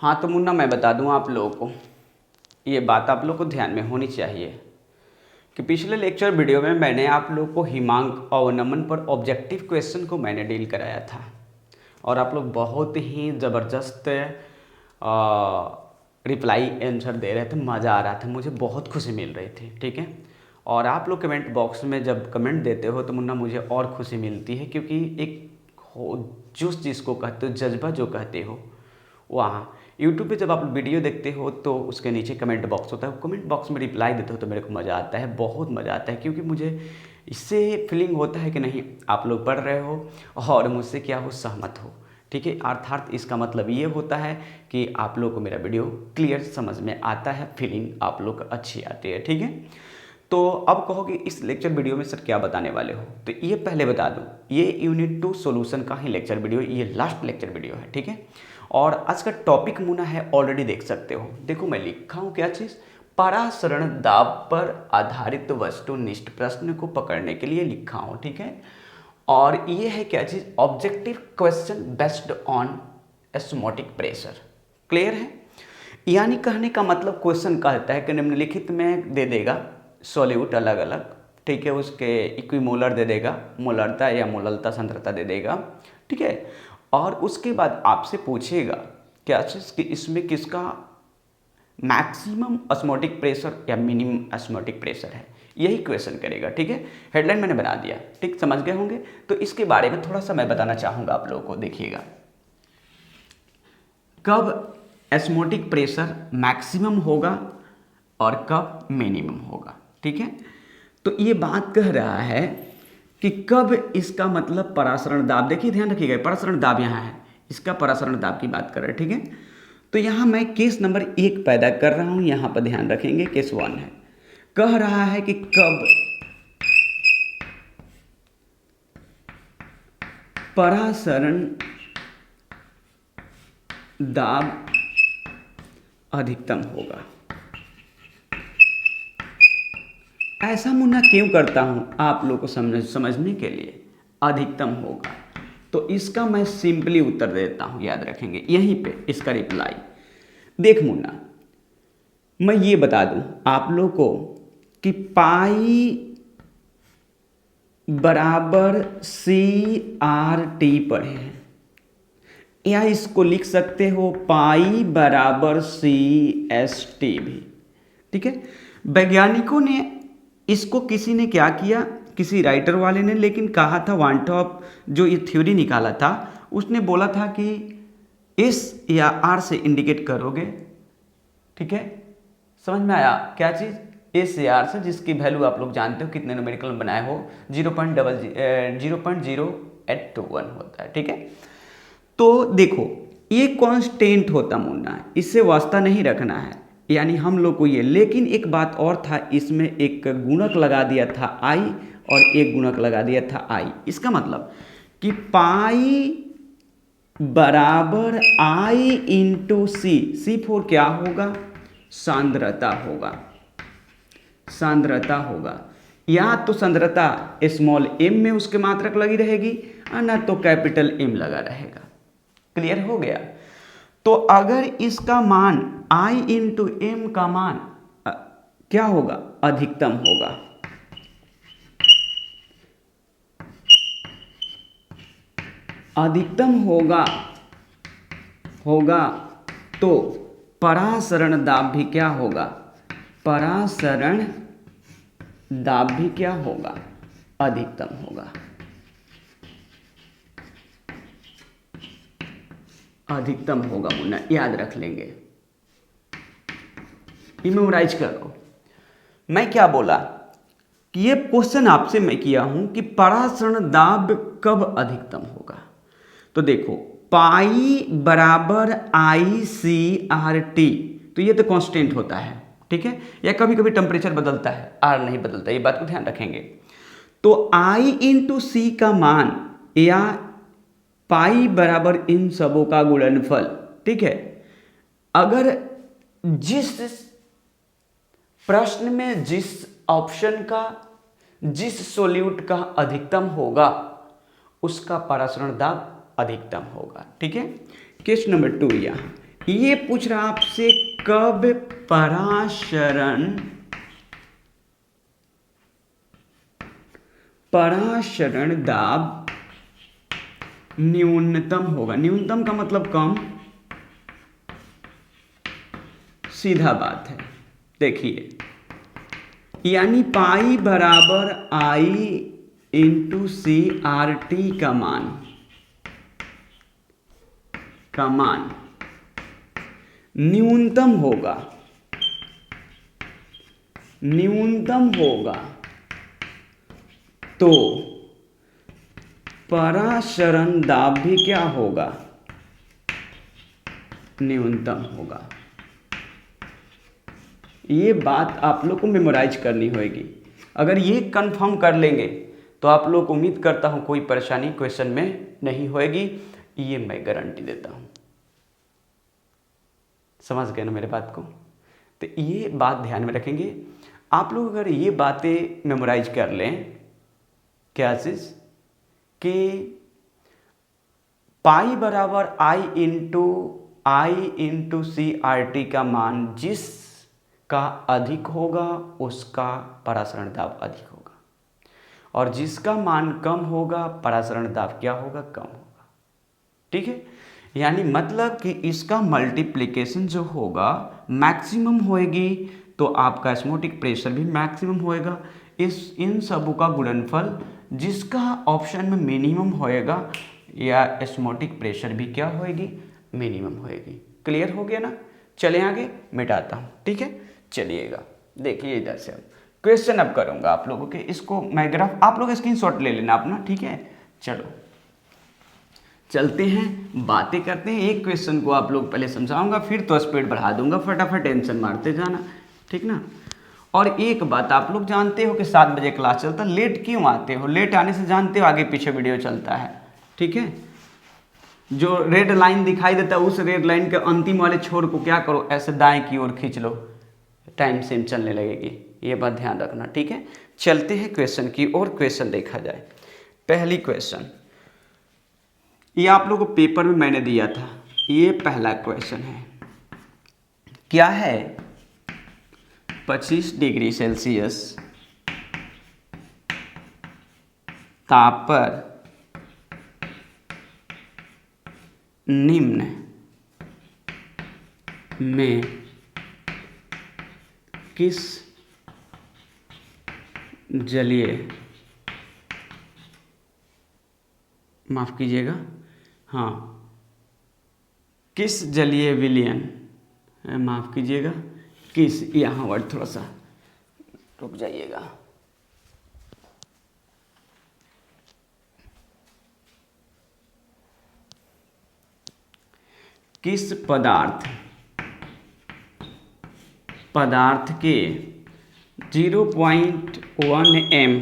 हाँ तो मुन्ना मैं बता दूँ आप लोगों को, ये बात आप लोग को ध्यान में होनी चाहिए कि पिछले लेक्चर वीडियो में मैंने आप लोग को हिमांक और नमन पर ऑब्जेक्टिव क्वेश्चन को मैंने डील कराया था और आप लोग बहुत ही ज़बरदस्त रिप्लाई आंसर दे रहे थे, मज़ा आ रहा था, मुझे बहुत खुशी मिल रही थी। ठीक है, और आप लोग कमेंट बॉक्स में जब कमेंट देते हो तो मुन्ना मुझे और खुशी मिलती है, क्योंकि एक जोश जिसको कहते हो, जज्बा जो कहते हो, वहाँ यूट्यूब पे जब आप वीडियो देखते हो तो उसके नीचे कमेंट बॉक्स होता है, कमेंट बॉक्स में रिप्लाई देते हो तो मेरे को मज़ा आता है, बहुत मज़ा आता है, क्योंकि मुझे इससे फीलिंग होता है कि नहीं आप लोग पढ़ रहे हो और मुझसे क्या हो, सहमत हो। ठीक है, अर्थात इसका मतलब ये होता है कि आप लोग को मेरा वीडियो क्लियर समझ में आता है, फीलिंग आप लोग को अच्छी आती है। ठीक है, तो अब कहो कि इस लेक्चर वीडियो में सर क्या बताने वाले हो, तो ये पहले बता दूं, ये यूनिट 2 सॉल्यूशन का ही लेक्चर वीडियो, ये लास्ट लेक्चर वीडियो है। ठीक है, और आज का टॉपिक मुना है, ऑलरेडी देख सकते हो, देखो मैं लिखा हूँ क्या चीज़, परासरण दाब पर आधारित वस्तुनिष्ठ प्रश्न को पकड़ने के लिए लिखा हूँ। ठीक है, और ये है क्या चीज़, objective question based on osmotic pressure. Clear है, यानी कहने का मतलब क्वेश्चन कहता है कि निम्नलिखित में दे देगा सॉल्यूट अलग अलग, ठीक है, उसके इक्विमोलर दे देगा, मोलरता या मोललता सांद्रता दे देगा। ठीक है, और उसके बाद आपसे पूछेगा क्या चीज़ कि इसमें किसका मैक्सिमम ऑस्मोटिक प्रेशर या मिनिमम ऑस्मोटिक प्रेशर है, यही क्वेश्चन करेगा। ठीक है, हेडलाइन मैंने बना दिया, ठीक, समझ गए होंगे। तो इसके बारे में थोड़ा सा मैं बताना चाहूँगा आप लोगों को, देखिएगा कब ऑस्मोटिक प्रेशर मैक्सिमम होगा और कब मिनिमम होगा। ठीक है, तो ये बात कह रहा है कि कब इसका मतलब परासरण दाब, देखिए ध्यान रखिएगा, परासरण दाब यहाँ है, इसका परासरण दाब की बात कर रहे हैं। ठीक है, तो यहाँ मैं केस नंबर 1 पैदा कर रहा हूँ, यहाँ पर ध्यान रखेंगे, केस 1 है, कह रहा है कि कब परासरण दाब अधिकतम होगा। ऐसा मुन्ना क्यों करता हूँ, आप लोगों को समझने के लिए, अधिकतम होगा, तो इसका मैं सिंपली उत्तर देता हूँ, याद रखेंगे यहीं पे इसका रिप्लाई। देख मुन्ना, मैं ये बता दूँ आप लोग को कि पाई बराबर CRT पढ़े हैं, या इसको लिख सकते हो पाई बराबर CST भी। ठीक है, वैज्ञानिकों ने इसको, किसी ने क्या किया, किसी राइटर वाले ने, लेकिन कहा था वांटॉप जो ये थ्योरी निकाला था, उसने बोला था कि S या R से इंडिकेट करोगे। ठीक है, समझ में आया क्या चीज़, S या R से, जिसकी वैल्यू आप लोग जानते हो कितने न्यूमेरिकल में बनाए हो, 0.0821 होता है। ठीक है, तो देखो ये कांस्टेंट होता मुन्ना है, इससे वास्ता नहीं रखना है, यानी हम लोग को ये, लेकिन एक बात और था, इसमें एक गुणक लगा दिया था I और एक गुणक लगा दिया था I। इसका मतलब कि पाई बराबर I इंटू सी, C4 क्या होगा, सांद्रता होगा, सांद्रता होगा, या तो सांद्रता स्मॉल m में उसके मात्रक लगी रहेगी, ना तो कैपिटल M लगा रहेगा। क्लियर हो गया, तो अगर इसका मान I इंटू एम का मान क्या होगा, अधिकतम होगा, अधिकतम होगा तो परासरण दाब भी क्या होगा, परासरण दाब भी क्या होगा, अधिकतम होगा, अधिकतम होगा मुन्ना, याद रख लेंगे, मेमोराइज करो। मैं क्या बोला कि ये क्वेश्चन आपसे मैं किया हूं कि परासरण दाब कब अधिकतम होगा, तो देखो पाई बराबर ICRT, तो ये तो कांस्टेंट होता है। ठीक है, या कभी कभी टेम्परेचर बदलता है, R नहीं बदलता, ये बात को ध्यान रखेंगे। तो I इंटू सी का मान, या पाई बराबर इन सबों का गुणनफल। ठीक है, अगर जिस प्रश्न में जिस ऑप्शन का, जिस सॉल्यूट का अधिकतम होगा उसका परासरण दाब अधिकतम होगा। ठीक है, केस नंबर 2 यहाँ, ये पूछ रहा आपसे कब पराशरण दाब न्यूनतम होगा। न्यूनतम का मतलब कम, सीधा बात है। देखिए, यानी पाई बराबर आई इंटू सी आर टी का मान न्यूनतम होगा तो पराशरण दाब भी क्या होगा, न्यूनतम होगा। ये बात आप लोग को मेमोराइज करनी होगी। अगर ये कंफर्म कर लेंगे तो आप लोग उम्मीद करता हूँ कोई परेशानी क्वेश्चन में नहीं होएगी, ये मैं गारंटी देता हूँ। समझ गए ना मेरे बात को? तो ये बात ध्यान में रखेंगे आप लोग। अगर ये बातें मेमोराइज कर लें, क्या चीज़ कि पाई बराबर आई इंटू सी आर टी का मान जिसका अधिक होगा उसका पराशरण दाब अधिक होगा, और जिसका मान कम होगा पराशरण दाब क्या होगा, कम होगा। ठीक है, यानी मतलब कि इसका मल्टीप्लिकेशन जो होगा मैक्सिमम होएगी तो आपका एस्मोटिक प्रेशर भी मैक्सिमम होएगा। इन सबों का गुणनफल जिसका ऑप्शन में मिनिमम होएगा या एस्मोटिक प्रेशर भी क्या होएगी, मिनिमम होएगी। क्लियर हो गया ना? चले आगे, मिटाता हूँ। ठीक है, चलिएगा देखिए इधर से अब क्वेश्चन अब करूँगा आप लोगों के। इसको मैं ग्राफ आप लोग स्क्रीनशॉट ले लेना अपना। ठीक है, चलो चलते हैं, बातें करते हैं। एक क्वेश्चन को आप लोग पहले समझाऊंगा, फिर तो स्पीड बढ़ा दूंगा, फटाफट टेंशन मारते जाना। ठीक ना? और एक बात आप लोग जानते हो कि 7 बजे क्लास चलता, लेट क्यों आते हो? लेट आने से जानते हो आगे पीछे वीडियो चलता है। ठीक है, जो रेड लाइन दिखाई देता है उस रेड लाइन के अंतिम वाले छोर को क्या करो, ऐसे दाएं की ओर खींच लो, टाइम सेम चलने लगेगी। ये बात ध्यान रखना। ठीक है, चलते हैं क्वेश्चन की और। क्वेश्चन देखा जाए, पहली क्वेश्चन ये आप लोगों को पेपर में मैंने दिया था। ये पहला क्वेश्चन है, क्या है 25 डिग्री सेल्सियस ताप पर निम्न में किस जलीय, माफ कीजिएगा, हाँ, किस जलीय विलयन, माफ कीजिएगा, किस, यहाँ वर्ड थोड़ा सा रुक जाइएगा, किस पदार्थ के 0.1 m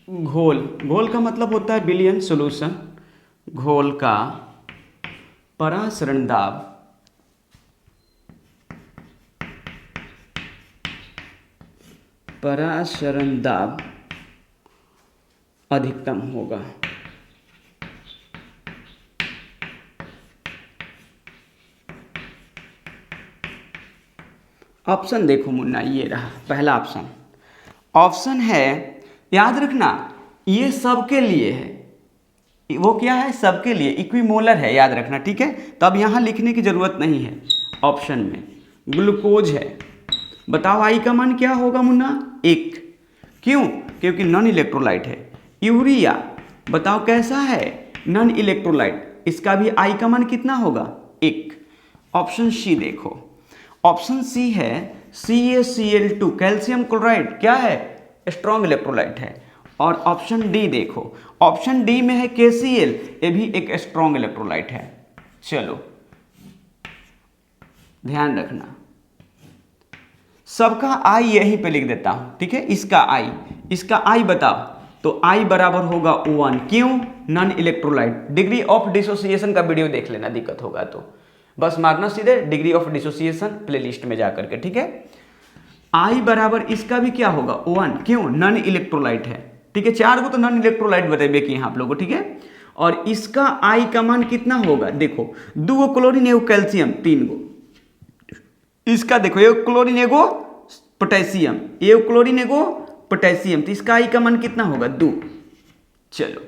घोल का मतलब होता है विलयन सॉल्यूशन, घोल का पराशरण दाब अधिकतम होगा। ऑप्शन देखो मुन्ना, ये रहा पहला ऑप्शन। ऑप्शन है, याद रखना ये सबके लिए है, वो क्या है, सबके लिए इक्विमोलर है, याद रखना। ठीक है, तो अब यहाँ लिखने की जरूरत नहीं है। ऑप्शन में ग्लूकोज है, बताओ आई का मान क्या होगा मुन्ना, 1। क्यों? क्योंकि नॉन इलेक्ट्रोलाइट है। यूरिया बताओ कैसा है, नॉन इलेक्ट्रोलाइट, इसका भी आई का मान कितना होगा, 1। ऑप्शन सी देखो, ऑप्शन सी है CaCl2 कैल्शियम क्लोराइड, क्या है, स्ट्रॉन्ग इलेक्ट्रोलाइट है। और ऑप्शन डी देखो, ऑप्शन डी में है KCl, ये भी एक स्ट्रॉन्ग इलेक्ट्रोलाइट है। चलो ध्यान रखना, सबका आई यहीं पे लिख देता हूं। ठीक है, इसका आई बताओ, तो आई बराबर होगा 1। क्यों? Non electrolyte. Degree of dissociation का वीडियो देख लेना, दिक्कत होगा तो बस मारना सीधे डिग्री ऑफ डिसोसिएशन प्लेलिस्ट में जाकर के। ठीक है, आई बराबर इसका भी क्या होगा, 1। क्यों? नॉन इलेक्ट्रोलाइट है। ठीक है, 4 को तो नॉन इलेक्ट्रोलाइट बताइए कि यहाँ आप लोगों को। ठीक है, और इसका आई का मान कितना होगा, देखो 2 गो क्लोरीन एगो कैल्शियम 3 गो, इसका देखो एगो क्लोरीन एगो पोटेशियम, एगो क्लोरीन एगो पोटेशियम, तो इसका आई का मान कितना होगा 2। चलो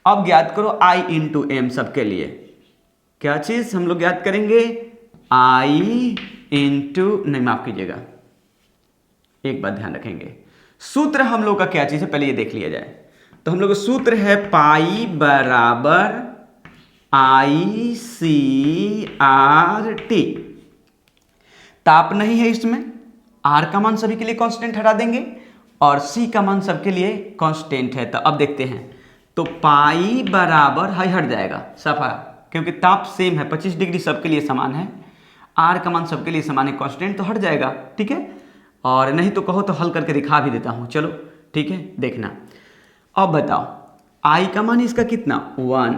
अब ज्ञात करो आई इंटू एम सबके लिए, क्या चीज हम लोग ज्ञात करेंगे, आई इंटू, नहीं माफ कीजिएगा, एक बात ध्यान रखेंगे, सूत्र हम लोग का क्या चीज है पहले ये देख लिया जाए। तो हम लोग का सूत्र है पाई बराबर आई सी आर टी। ताप नहीं है इसमें, आर का मान सभी के लिए कांस्टेंट हटा देंगे और सी का मान सबके लिए कांस्टेंट है। तो अब देखते हैं, तो पाई बराबर हाई हट जाएगा सफा, क्योंकि ताप सेम है 25 डिग्री सबके लिए समान है, आर का मान सबके लिए समान है कांस्टेंट, तो हट जाएगा, ठीक है। और नहीं तो कहो तो हल करके दिखा भी देता हूं, चलो ठीक है देखना। अब बताओ आई का मान इसका कितना 1,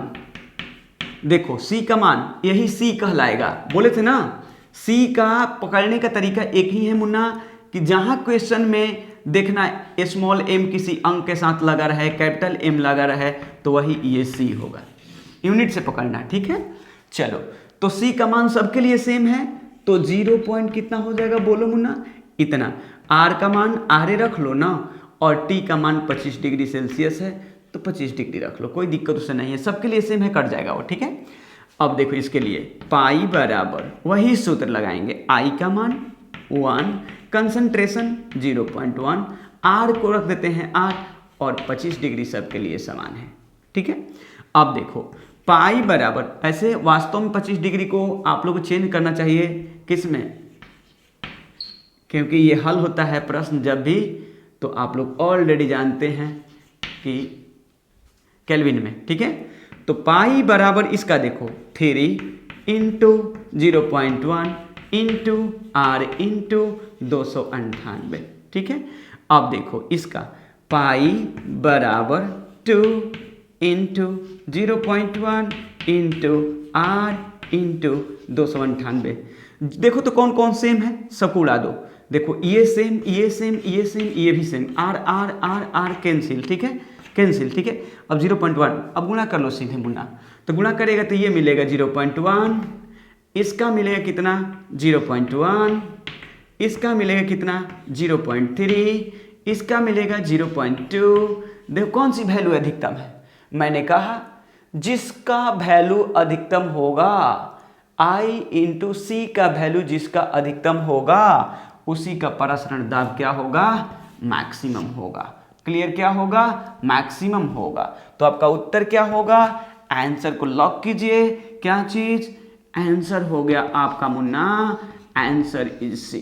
देखो सी का मान यही सी कहलाएगा, बोले थे ना सी का पकड़ने का तरीका एक ही है मुन्ना, कि जहां क्वेश्चन में देखना स्मॉल एम किसी अंक के साथ लगा रहे, कैपिटल एम लगा रहे, तो वही ये सी होगा, यूनिट से पकड़ना, ठीक है। चलो तो सी का मान सबके लिए सेम है, तो 0 पॉइंट कितना हो जाएगा बोलो मुन्ना, इतना। आर का मान आरे रख लो ना, और टी का मान 25 डिग्री सेल्सियस है तो 25 डिग्री रख लो, कोई दिक्कत उससे नहीं है, सबके लिए सेम है, कट जाएगा वो, ठीक है। अब देखो इसके लिए पाई बराबर वही सूत्र लगाएंगे, आई का मान 1, कंसंट्रेशन 0.1, आर को रख देते हैं आर, और 25 डिग्री सबके लिए समान है, ठीक है। अब देखो पाई बराबर, ऐसे वास्तव में 25 डिग्री को आप लोग को चेंज करना चाहिए किस में, क्योंकि ये हल होता है प्रश्न जब भी, तो आप लोग ऑलरेडी जानते हैं कि केल्विन में, ठीक है। तो पाई बराबर इसका देखो 3 इंटू 0.1 इंटू आर इंटू 298, ठीक है। अब देखो इसका पाई बराबर 2 इंटू 0.1 इंटू आर इंटू 298, देखो तो कौन कौन सेम है, सबको उड़ा दो, देखो ये सेम ये सेम ये सेम ये भी same, r r r r cancel, ठीक है, कैंसिल, ठीक है। अब 0.1, अब गुणा कर लो सीधे मुन्ना, तो गुणा करेगा तो ये मिलेगा 0.1, इसका मिलेगा कितना 0.1, इसका मिलेगा कितना 0.3, इसका मिलेगा 0.2। देखो कौन सी वैल्यू अधिकतम है, मैंने कहा जिसका वैल्यू अधिकतम होगा, आई इंटू सी का वैल्यू जिसका अधिकतम होगा उसी का प्रसरण दाब क्या होगा, मैक्सिमम होगा। क्लियर, क्या होगा, मैक्सिमम होगा। तो आपका उत्तर क्या होगा, आंसर को लॉक कीजिए, क्या चीज, आंसर हो गया आपका मुन्ना, आंसर इज सी।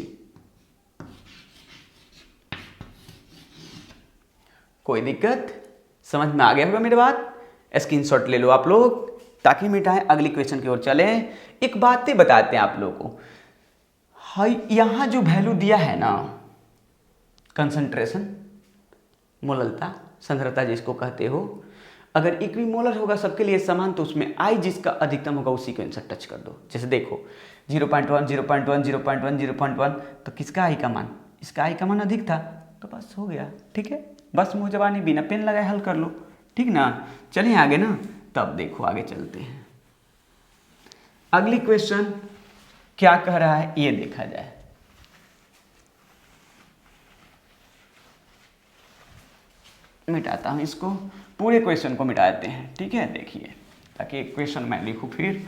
कोई दिक्कत, समझ में आ गया होगा मेरी बात, स्क्रीनशॉट ले लो आप लोग ताकि मिटाएं, अगली क्वेश्चन की ओर चले। एक बातें बताते हैं आप लोगों को, हाई यहां जो वैल्यू दिया है ना, कंसंट्रेशन, मोललता, सांद्रता जिसको कहते हो, अगर इक्विमोलर होगा सबके लिए समान, तो उसमें आई जिसका अधिकतम होगा उसी को आंसर टच कर दो। जैसे देखो 0.1 0.1 0.1 0.1, तो किसका आई का मान, इसका आई का मान अधिक था, तो बस हो गया, ठीक है, बस मुंह जबानी बिना पेन लगाए हल कर लो, ठीक ना। चलिए आगे ना, तब देखो आगे चलते हैं, अगली क्वेश्चन क्या कह रहा है ये देखा जाए। मिटाता हूं इसको, पूरे क्वेश्चन को मिटाते हैं, ठीक है, देखिए ताकि एक क्वेश्चन मैं लिखूं फिर।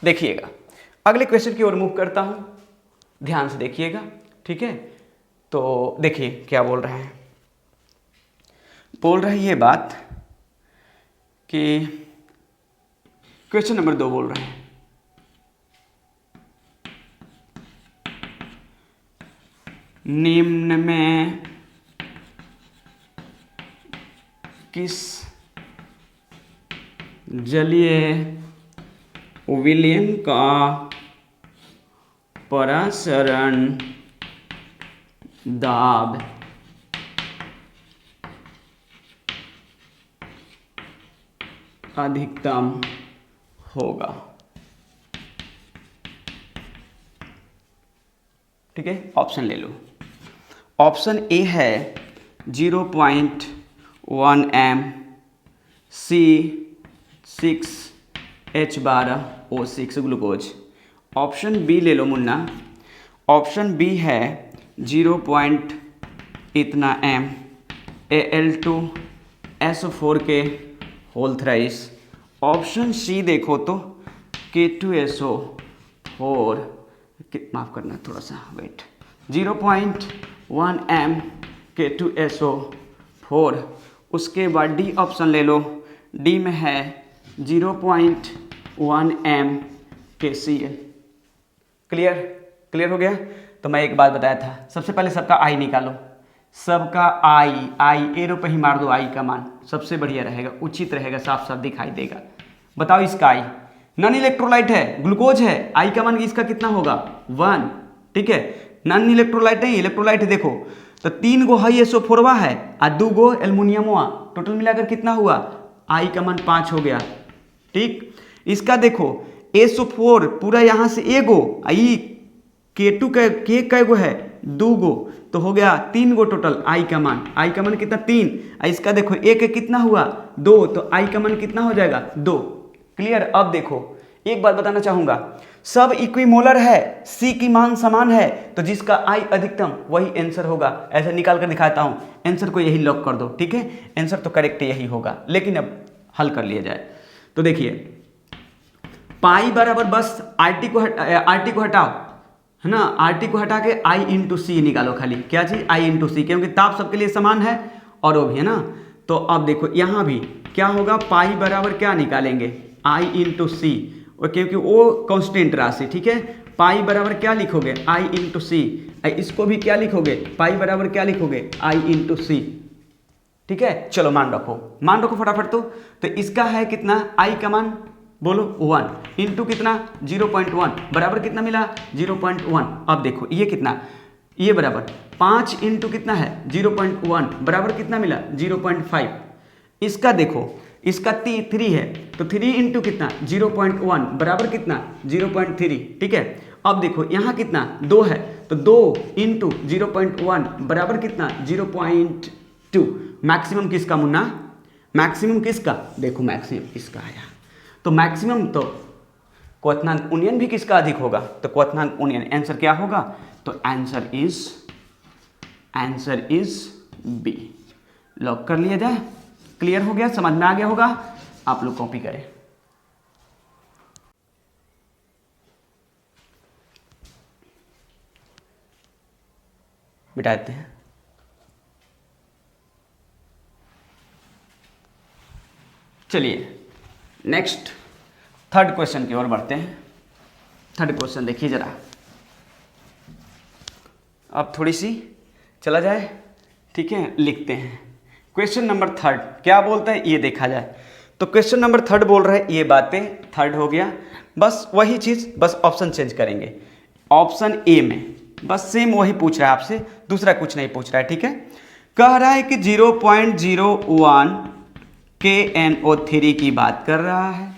देखिएगा अगले क्वेश्चन की ओर मूव करता हूं, ध्यान से देखिएगा, ठीक है। तो देखिए क्या बोल रहे हैं, बोल रहे ये बात कि क्वेश्चन नंबर 2 बोल रहे हैं, निम्न में किस जलीय विलयन का प्रसरण दाब अधिकतम होगा, ठीक है। ऑप्शन ले लो, ऑप्शन ए है 0.1 1M C6H12O6 glucose. Option B ले लो मुन्ना, ऑप्शन बी है 0 इतना M Al2SO4 के होल थ्राइस। ऑप्शन सी देखो तो K2SO4, माफ़ करना थोड़ा सा वेट, 0.1 M K2SO4। उसके बाद डी ऑप्शन ले लो, डी में है 0.1 M KCl। क्लियर हो गया। तो मैं एक बात बताया था, सबसे पहले सबका आई निकालो, सबका आई एरो पे ही मार दो, आई का मान सबसे बढ़िया रहेगा, उचित रहेगा, साफ साफ दिखाई देगा। बताओ इसका आई, नॉन इलेक्ट्रोलाइट है, ग्लूकोज है, आई का मान इसका कितना होगा 1, ठीक है। नॉन इलेक्ट्रोलाइट नहीं, इलेक्ट्रोलाइट है। देखो तो 3 गो हाई SO4 है और 2 गो एल्युमिनियमवा, टोटल मिलाकर कितना हुआ, आई का मान 5 हो गया, ठीक। इसका देखो SO4 पूरा यहाँ से एगो, आई K2 कै गो है 2 गो, तो हो गया 3 गो टोटल। आई का मान कितना 3। इसका देखो एक कितना हुआ 2, तो आई का मान कितना हो जाएगा 2। क्लियर। अब देखो एक बात बताना चाहूंगा, सब इक्विमोलर है, सी की मान समान है, तो जिसका आई अधिकतम वही आंसर होगा। ऐसे निकाल कर दिखाता हूं, आंसर को यही लॉक कर दो, ठीक है। आंसर तो करेक्ट यही होगा, लेकिन अब हल कर लिया जाए। तो देखिए पाई बराबर, बस आरटी को हटाओ, है ना, आरटी को हटा के आई इंटू सी निकालो, खाली क्या चीज आई इंटू सी, क्योंकि ताप सबके लिए समान है और वो भी है ना। तो अब देखो यहाँ भी क्या होगा, पाई बराबर क्या निकालेंगे आई इंटू सी, क्योंकि वो कांस्टेंट राशि, ठीक है। पाई बराबर क्या लिखोगे आई इंटू सी, इसको भी क्या लिखोगे पाई बराबर क्या लिखोगे आई इंटू सी, ठीक है। चलो मान रखो फटाफट। तो इसका है कितना आई का मान बोलो 1 इंटू कितना 0.1 बराबर कितना मिला 0.1। अब देखो ये कितना, ये बराबर 5 इंटू कितना है 0.1 बराबर कितना मिला 0.5। इसका देखो इसका 3 है, तो 3 इंटू कितना 0.1 बराबर कितना 0.3, ठीक है। अब देखो यहाँ कितना 2 है, तो 2 इंटू 0.1 बराबर कितना 0.2। मैक्सिमम किसका मुन्ना, मैक्सिमम किसका, देखो मैक्सिमम इसका आया, तो मैक्सिमम तो क्वथनांक उन्नयन भी किसका अधिक होगा, तो क्वथनांक उन्नयन। आंसर क्या होगा, तो आंसर इज बी। लॉक कर लिया जाए। क्लियर हो गया, समझ में आ गया होगा। आप लोग कॉपी करें। बिठा देते हैं। चलिए नेक्स्ट थर्ड क्वेश्चन की ओर बढ़ते हैं। थर्ड क्वेश्चन देखिए जरा, अब थोड़ी सी चला जाए, ठीक है। लिखते हैं क्वेश्चन नंबर थर्ड क्या बोलता है ये देखा जाए। तो क्वेश्चन नंबर थर्ड बोल रहा है ये बातें, थर्ड हो गया, बस वही चीज़, बस ऑप्शन चेंज करेंगे। ऑप्शन ए में बस सेम वही पूछ रहा है आपसे, दूसरा कुछ नहीं पूछ रहा है, ठीक है। कह रहा है कि 0.01 KNO3 की बात कर रहा है।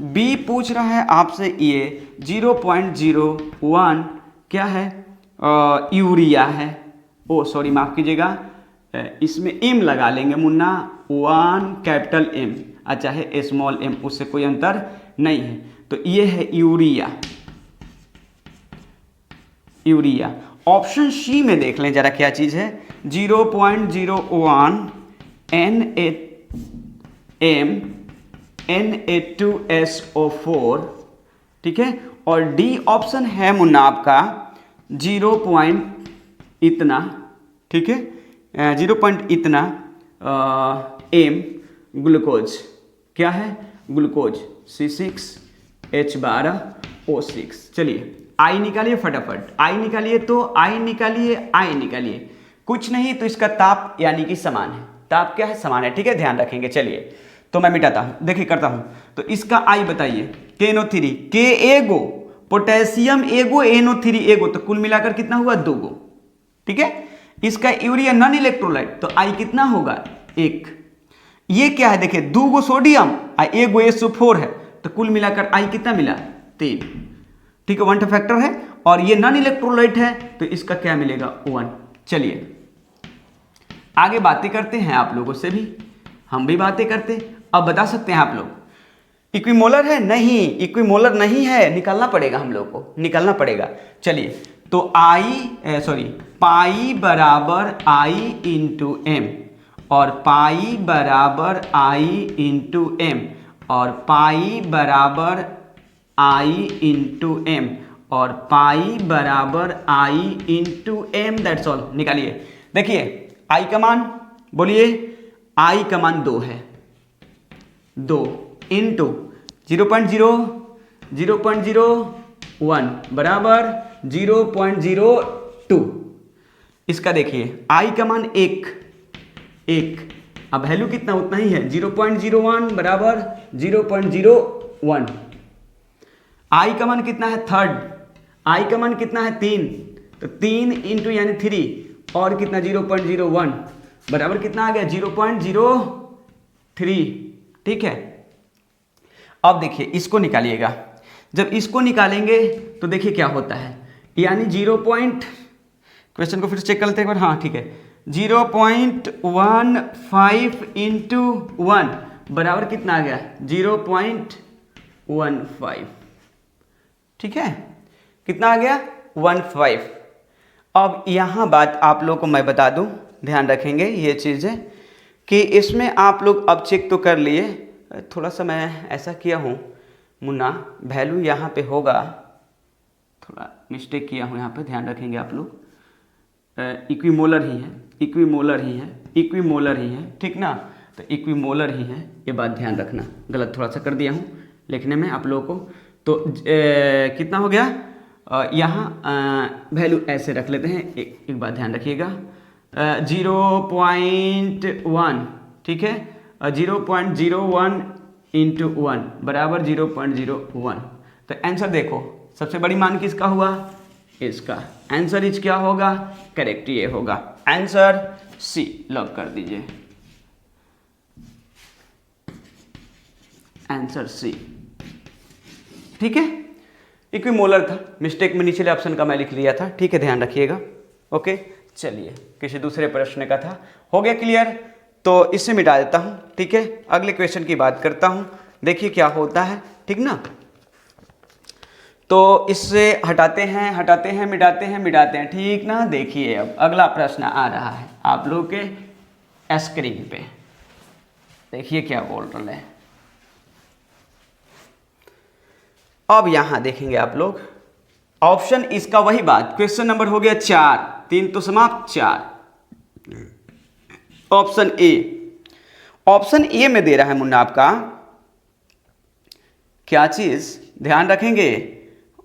बी पूछ रहा है आपसे ये 0.01 क्या है यूरिया है, ओ सॉरी माफ़ कीजिएगा, इसमें एम लगा लेंगे मुन्ना, 1 कैपिटल एम और चाहे स्मॉल एम, उससे कोई अंतर नहीं है। तो ये है यूरिया। ऑप्शन सी में देख लें जरा क्या चीज़ है, 0.01 Na2SO4, ठीक है। और डी ऑप्शन है मुन्ना आपका 0. इतना, ठीक है, 0. इतना एम ग्लूकोज, क्या है ग्लूकोज C6H12O6। चलिए आई निकालिए फटाफट, आई निकालिए, तो आई निकालिए, कुछ नहीं तो इसका ताप यानी कि समान है, ताप क्या है समान है, ठीक है, ध्यान रखेंगे। चलिए तो मैं मिटाता हूं, देखिए करता हूं। तो इसका आई बताइए KNO3, के एगो, पोटेशियम एगो, NO3 एगो, तो कुल मिलाकर कितना हुआ 2 गो, ठीक है। इसका यूरिया नॉन इलेक्ट्रोलाइट, तो आई कितना होगा 1। ये क्या है देखिए 2 गो सोडियम और 1 गो SO4 है, तो कुल मिलाकर आई कितना मिला 3, ठीक है, 1 फैक्टर है। और ये नॉन इलेक्ट्रोलाइट है तो इसका क्या मिलेगा 1। चलिए आगे बातें करते हैं आप लोगों से भी। हम भी बातें करते। अब बता सकते हैं आप लोग इक्विमोलर है? नहीं, इक्विमोलर नहीं है, निकालना पड़ेगा हम लोग को, निकालना पड़ेगा। चलिए, तो पाई बराबर आई इंटू एम, और पाई बराबर आई इंटू एम, और पाई बराबर आई इंटू एम, और पाई बराबर आई इंटू एम, दैट्स ऑल। निकालिए। देखिए आई का मान, बोलिए, आई का मान 2 है, 2 इंटू 0.01 बराबर 0.02। इसका देखिए आई का मान 1, अब वैल्यू कितना उतना ही है, 0.01 बराबर 0.01। आई का मान कितना है, थर्ड, आई का मान कितना है 3, तो 3 इंटू यानी 3 और कितना 0.01 बराबर कितना आ गया 0.03। ठीक है, अब देखिए इसको निकालिएगा। जब इसको निकालेंगे तो देखिए क्या होता है, यानी क्वेश्चन को फिर चेक कर लेते हैं एक बार। हाँ ठीक है, 0.15 इंटू 1 बराबर कितना आ गया 0.15। ठीक है, कितना आ गया 15। अब यहाँ बात आप लोग को मैं बता दूँ, ध्यान रखेंगे ये चीज़ है कि इसमें आप लोग अब चेक तो कर लिए, थोड़ा सा मैं ऐसा किया हूँ मुन्ना, वैल्यू यहाँ पे होगा, थोड़ा मिस्टेक किया हूँ यहाँ पे, ध्यान रखेंगे आप लोग। इक्विमोलर ही है, ठीक ना, तो इक्विमोलर ही है, ये बात ध्यान रखना। गलत थोड़ा सा कर दिया हूँ लिखने में आप लोगों को। तो कितना हो गया, यहाँ वैल्यू ऐसे रख लेते हैं, एक बात ध्यान रखिएगा, 0.1, ठीक है, 0.01 इंटू 1 बराबर 0.01। तो आंसर देखो, सबसे बड़ी मान किसका हुआ, इसका। आंसर इज क्या होगा, करेक्ट ये होगा, आंसर सी लॉक कर दीजिए, आंसर सी। ठीक है, इक्विमोलर था, मिस्टेक में निचले ऑप्शन का मैं लिख लिया था। ठीक है, ध्यान रखिएगा। ओके, चलिए किसी दूसरे प्रश्न का था, हो गया क्लियर, तो इसे मिटा देता हूँ। ठीक है, अगले क्वेश्चन की बात करता हूँ, देखिए क्या होता है। ठीक ना, तो इससे हटाते हैं मिटाते हैं। ठीक ना, देखिए अब अगला प्रश्न आ रहा है आप लोग के स्क्रीन पे, देखिए क्या बोल रहे हैं। अब यहां देखेंगे आप लोग, ऑप्शन इसका वही बात, क्वेश्चन नंबर हो गया 4, 3 तो समाप्त, 4। ऑप्शन ए में दे रहा है मुन्ना आपका क्या चीज, ध्यान रखेंगे,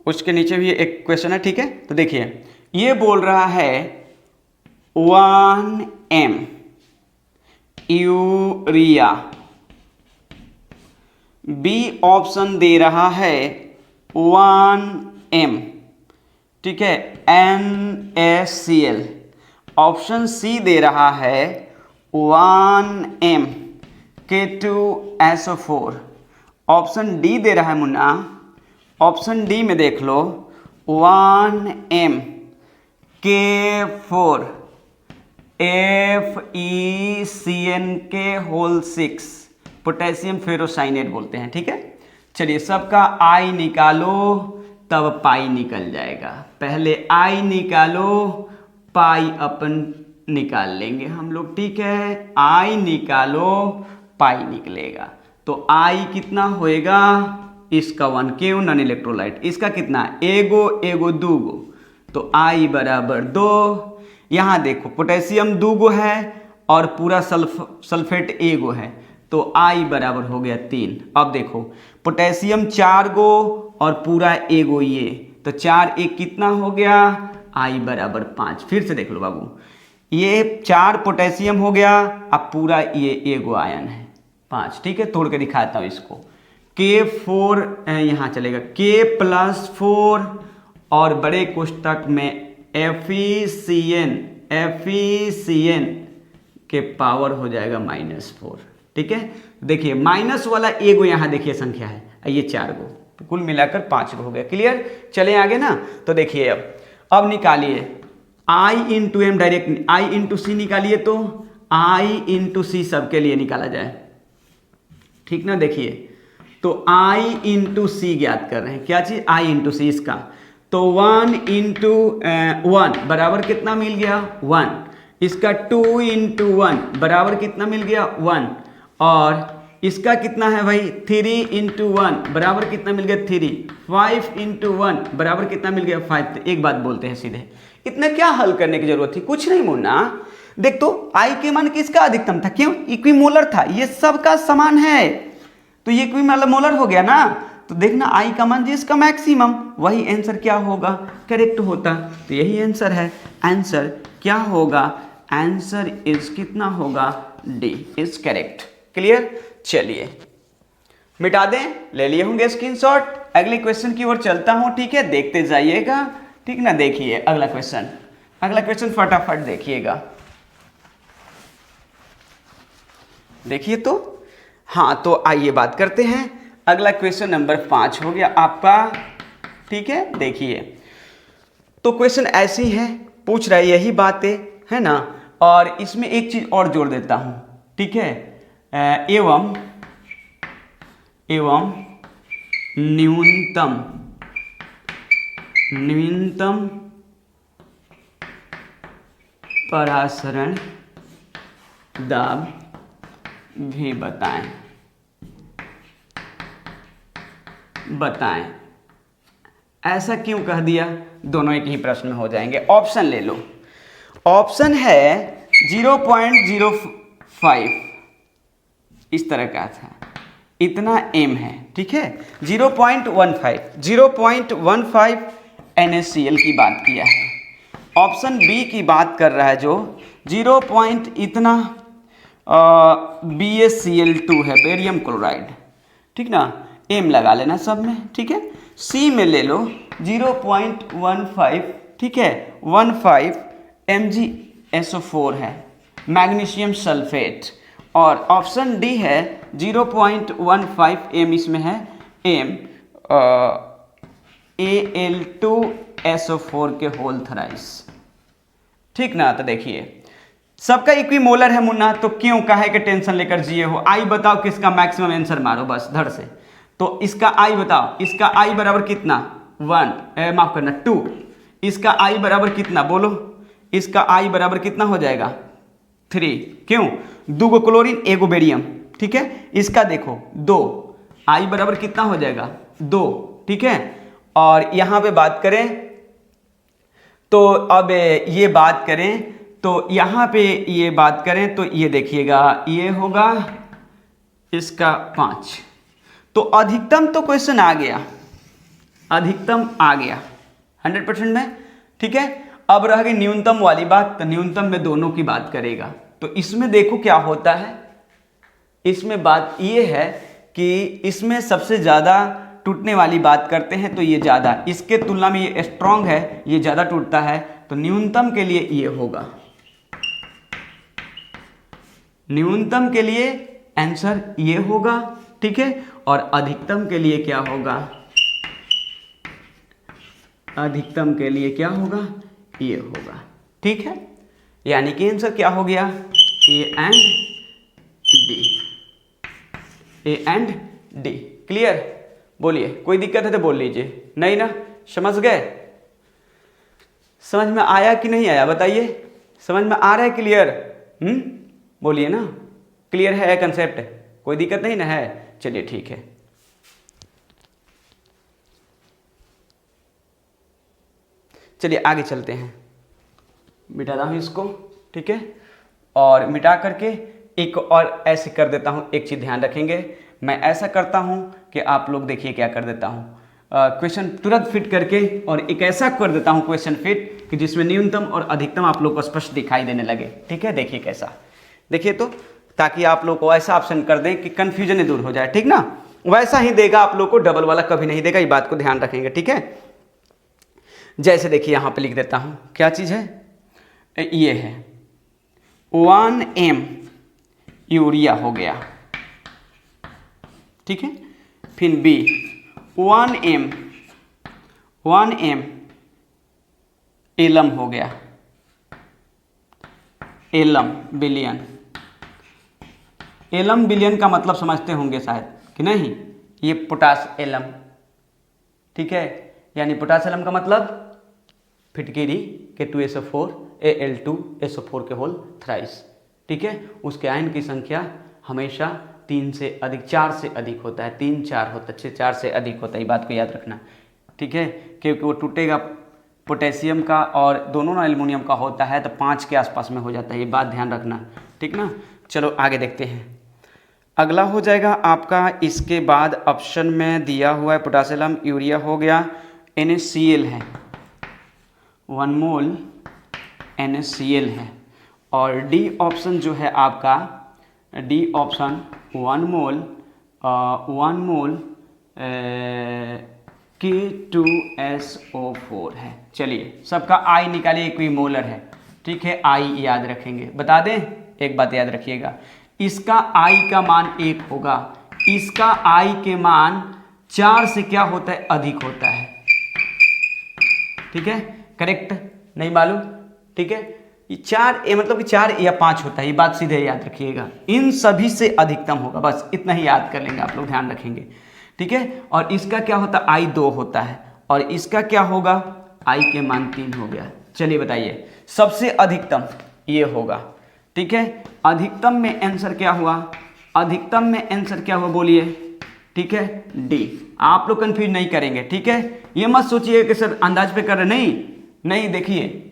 उसके नीचे भी एक क्वेश्चन है। ठीक है, तो देखिए ये बोल रहा है 1M यूरिया, बी ऑप्शन दे रहा है 1M, ठीक है, NaCl, ऑप्शन सी दे रहा है 1M K2SO4, ऑप्शन डी दे रहा है मुन्ना, ऑप्शन डी में देख लो 1M K4 FeCN6 पोटेशियम फेरोसाइनेट बोलते हैं। ठीक है, चलिए सबका आई निकालो तब पाई निकल जाएगा, पहले आई निकालो पाई अपन निकाल लेंगे हम लोग। ठीक है, आई निकालो पाई निकलेगा, तो आई कितना होएगा, इसका 1 क्यों, नॉन इलेक्ट्रोलाइट, इसका कितना एगो दूगो, तो आई बराबर 2। यहाँ देखो पोटेशियम दूगो है और पूरा सल्फेट एगो है, तो आई बराबर हो गया 3। अब देखो पोटेशियम 4 गो और पूरा एगो ये, तो 4 एक कितना हो गया, आई बराबर 5। फिर से देख लो बाबू, ये 4 पोटेशियम हो गया, अब पूरा ये एगो आयन है 5। ठीक है, तोड़ के दिखाता हूँ इसको, K4 यहाँ चलेगा, K+4 और बड़े कोष्टक में FeCN के पावर हो जाएगा -4। ठीक है, देखिए माइनस वाला एगो यहाँ देखिए संख्या है, ये 4 गो, तो कुल मिलाकर 5 गो हो गया। क्लियर, चले आगे ना, तो देखिए अब निकालिए I into M, direct I into C निकालिए, तो आई इंटू सी सबके लिए निकाला जाए, ठीक ना। देखिए तो आई इंटू सी ज्ञात कर रहे हैं, क्या चीज, आई इंटू सी इसका, तो 1 इंटू 1 बराबर कितना मिल गया 1, इसका 2 इंटू 1 बराबर कितना मिल गया 1, और इसका कितना है भाई 3 इंटू 1 बराबर कितना मिल गया 3, 5 इंटू 1 बराबर कितना मिल गया 5। तो एक बात बोलते हैं सीधे, इतना क्या हल करने की जरूरत थी, कुछ नहीं मुन्ना। देख तो आई के मान किसका अधिकतम था, क्यों, इक्विमोलर था, ये सबका समान है, तो ये इक्विमोलर हो गया ना। तो देखना आई का मान जिसका मैक्सिमम, वही आंसर क्या होगा, करेक्ट होता। तो यही आंसर है, आंसर क्या होगा, आंसर इज कितना होगा, डी इज करेक्ट। क्लियर, चलिए मिटा दें, ले लिए होंगे स्क्रीनशॉट। अगले क्वेश्चन की ओर चलता हूं, ठीक है, देखते जाइएगा, ठीक ना। देखिए अगला क्वेश्चन फटाफट देखिएगा, देखिए तो हाँ, तो आइए बात करते हैं। अगला क्वेश्चन नंबर 5 हो गया आपका, ठीक है। देखिए तो क्वेश्चन ऐसी है, पूछ रहा है यही बातें है ना, और इसमें एक चीज और जोड़ देता हूं, ठीक है। एवं न्यूनतम परासरण दाब भी बताएं। ऐसा क्यों कह दिया, दोनों एक ही प्रश्न में हो जाएंगे। ऑप्शन ले लो, ऑप्शन है 0.05 इस तरह का था, इतना m है, ठीक है। 0.15 NaCl की बात किया है। ऑप्शन बी की बात कर रहा है जो 0. इतना BaCl2 है, बेरियम क्लोराइड, ठीक ना, m लगा लेना सब में, ठीक है। सी में ले लो 0.15, ठीक है, 15 MgSO4 है, मैग्नीशियम सल्फेट। और ऑप्शन डी है 0.15 m, इसमें है m Al2SO4 के होल थराइस, ठीक ना। तो देखिए सबका इक्विमोलर है मुन्ना, तो क्यों काहे के टेंशन लेकर जिए हो। आई बताओ किसका मैक्सिमम आंसर, मारो बस धड़ से। तो इसका आई बताओ, इसका आई बराबर कितना 1, माफ करना 2, इसका आई बराबर कितना बोलो, इसका आई बराबर कितना हो जाएगा 3, क्यों, 2 क्लोरीन 1 बेरियम, ठीक है। इसका देखो 2, आई बराबर कितना हो जाएगा 2, ठीक है। और यहां पे बात करें तो अब ये बात करें तो यहां पे ये बात करें तो ये देखिएगा, ये होगा इसका 5। तो अधिकतम तो क्वेश्चन आ गया, अधिकतम आ गया 100% में, ठीक है। अब रह गई न्यूनतम वाली बात, तो न्यूनतम में दोनों की बात करेगा। तो इसमें देखो क्या होता है, इसमें बात ये है कि इसमें सबसे ज़्यादा टूटने वाली बात करते हैं, तो ये ज़्यादा, इसके तुलना में ये स्ट्रॉन्ग है, ये ज़्यादा टूटता है। तो न्यूनतम के लिए ये होगा, न्यूनतम के लिए आंसर ये होगा, ठीक है। और अधिकतम के लिए क्या होगा, अधिकतम के लिए क्या होगा, ये होगा, ठीक है। यानी कि आंसर क्या हो गया, ए एंड डी। क्लियर, बोलिए कोई दिक्कत है तो बोल लीजिए, नहीं ना, समझ गए, समझ में आया कि नहीं आया बताइए, समझ में आ रहा है, क्लियर, बोलिए ना, क्लियर है कंसेप्ट, कोई दिक्कत नहीं ना है, चलिए ठीक है। चलिए आगे चलते हैं, मिटाता हूँ इसको, ठीक है। और मिटा करके एक और ऐसे कर देता हूँ, एक चीज़ ध्यान रखेंगे, मैं ऐसा करता हूँ कि आप लोग देखिए क्या कर देता हूँ, क्वेश्चन तुरंत फिट करके, और एक ऐसा कर देता हूँ क्वेश्चन फिट कि जिसमें न्यूनतम और अधिकतम आप लोग को स्पष्ट दिखाई देने लगे, ठीक है। देखिए कैसा, देखिए तो, ताकि आप लोग को ऐसा ऑप्शन कर दें कि कन्फ्यूजन दूर हो जाए, ठीक ना। वैसा ही देगा आप लोग को, डबल वाला कभी नहीं देगा, ये बात को ध्यान रखेंगे, ठीक है। जैसे देखिए यहाँ पे लिख देता हूँ, क्या चीज़ है, ये है 1 m यूरिया हो गया, ठीक है। फिर B 1 m एलम हो गया, एलम बिलियन, एलम विलयन का मतलब समझते होंगे शायद कि नहीं, ये पोटास एलम, ठीक है, यानी पोटास एलम का मतलब फिटकिरी के 2SO4 Al2SO4 के होल थ्राइस, ठीक है। उसके आयन की संख्या हमेशा 3 से अधिक, 4 से अधिक होता है, 3 4 होता है, 4 से अधिक होता है, ये बात को याद रखना, ठीक है, क्योंकि वो टूटेगा पोटेशियम का और दोनों ना एल्युमिनियम का होता है तो 5 के आसपास में हो जाता है, ये बात ध्यान रखना, ठीक ना। चलो आगे देखते हैं। अगला हो जाएगा आपका, इसके बाद ऑप्शन में दिया हुआ है पोटासियम यूरिया हो गया, NaCl है, 1 मोल NaCl है, और डी ऑप्शन जो है आपका, डी ऑप्शन 1 मोल K2SO4 है। चलिए सबका आई निकालिए, इक्विमोलर है, ठीक है, आई याद रखेंगे। बता दें एक बात याद रखिएगा, इसका आई का मान 1 होगा, इसका आई के मान 4 से क्या होता है, अधिक होता है, ठीक है, करेक्ट, नहीं मालूम, ठीक है, ये 4 ये मतलब कि 4 या 5 होता है, ये बात सीधे याद रखिएगा, इन सभी से अधिकतम होगा, बस इतना ही याद कर लेंगे आप लोग, ध्यान रखेंगे, ठीक है। और इसका क्या होता है, आई 2 होता है, और इसका क्या होगा, आई के मान 3 हो गया। चलिए बताइए सबसे अधिकतम ये होगा, ठीक है, अधिकतम में आंसर क्या हुआ, अधिकतम में आंसर क्या हुआ बोलिए, ठीक है, डी। आप लोग कंफ्यूज नहीं करेंगे, ठीक है, ये मत सोचिए कि सर अंदाज पे कर रहे, नहीं, देखिए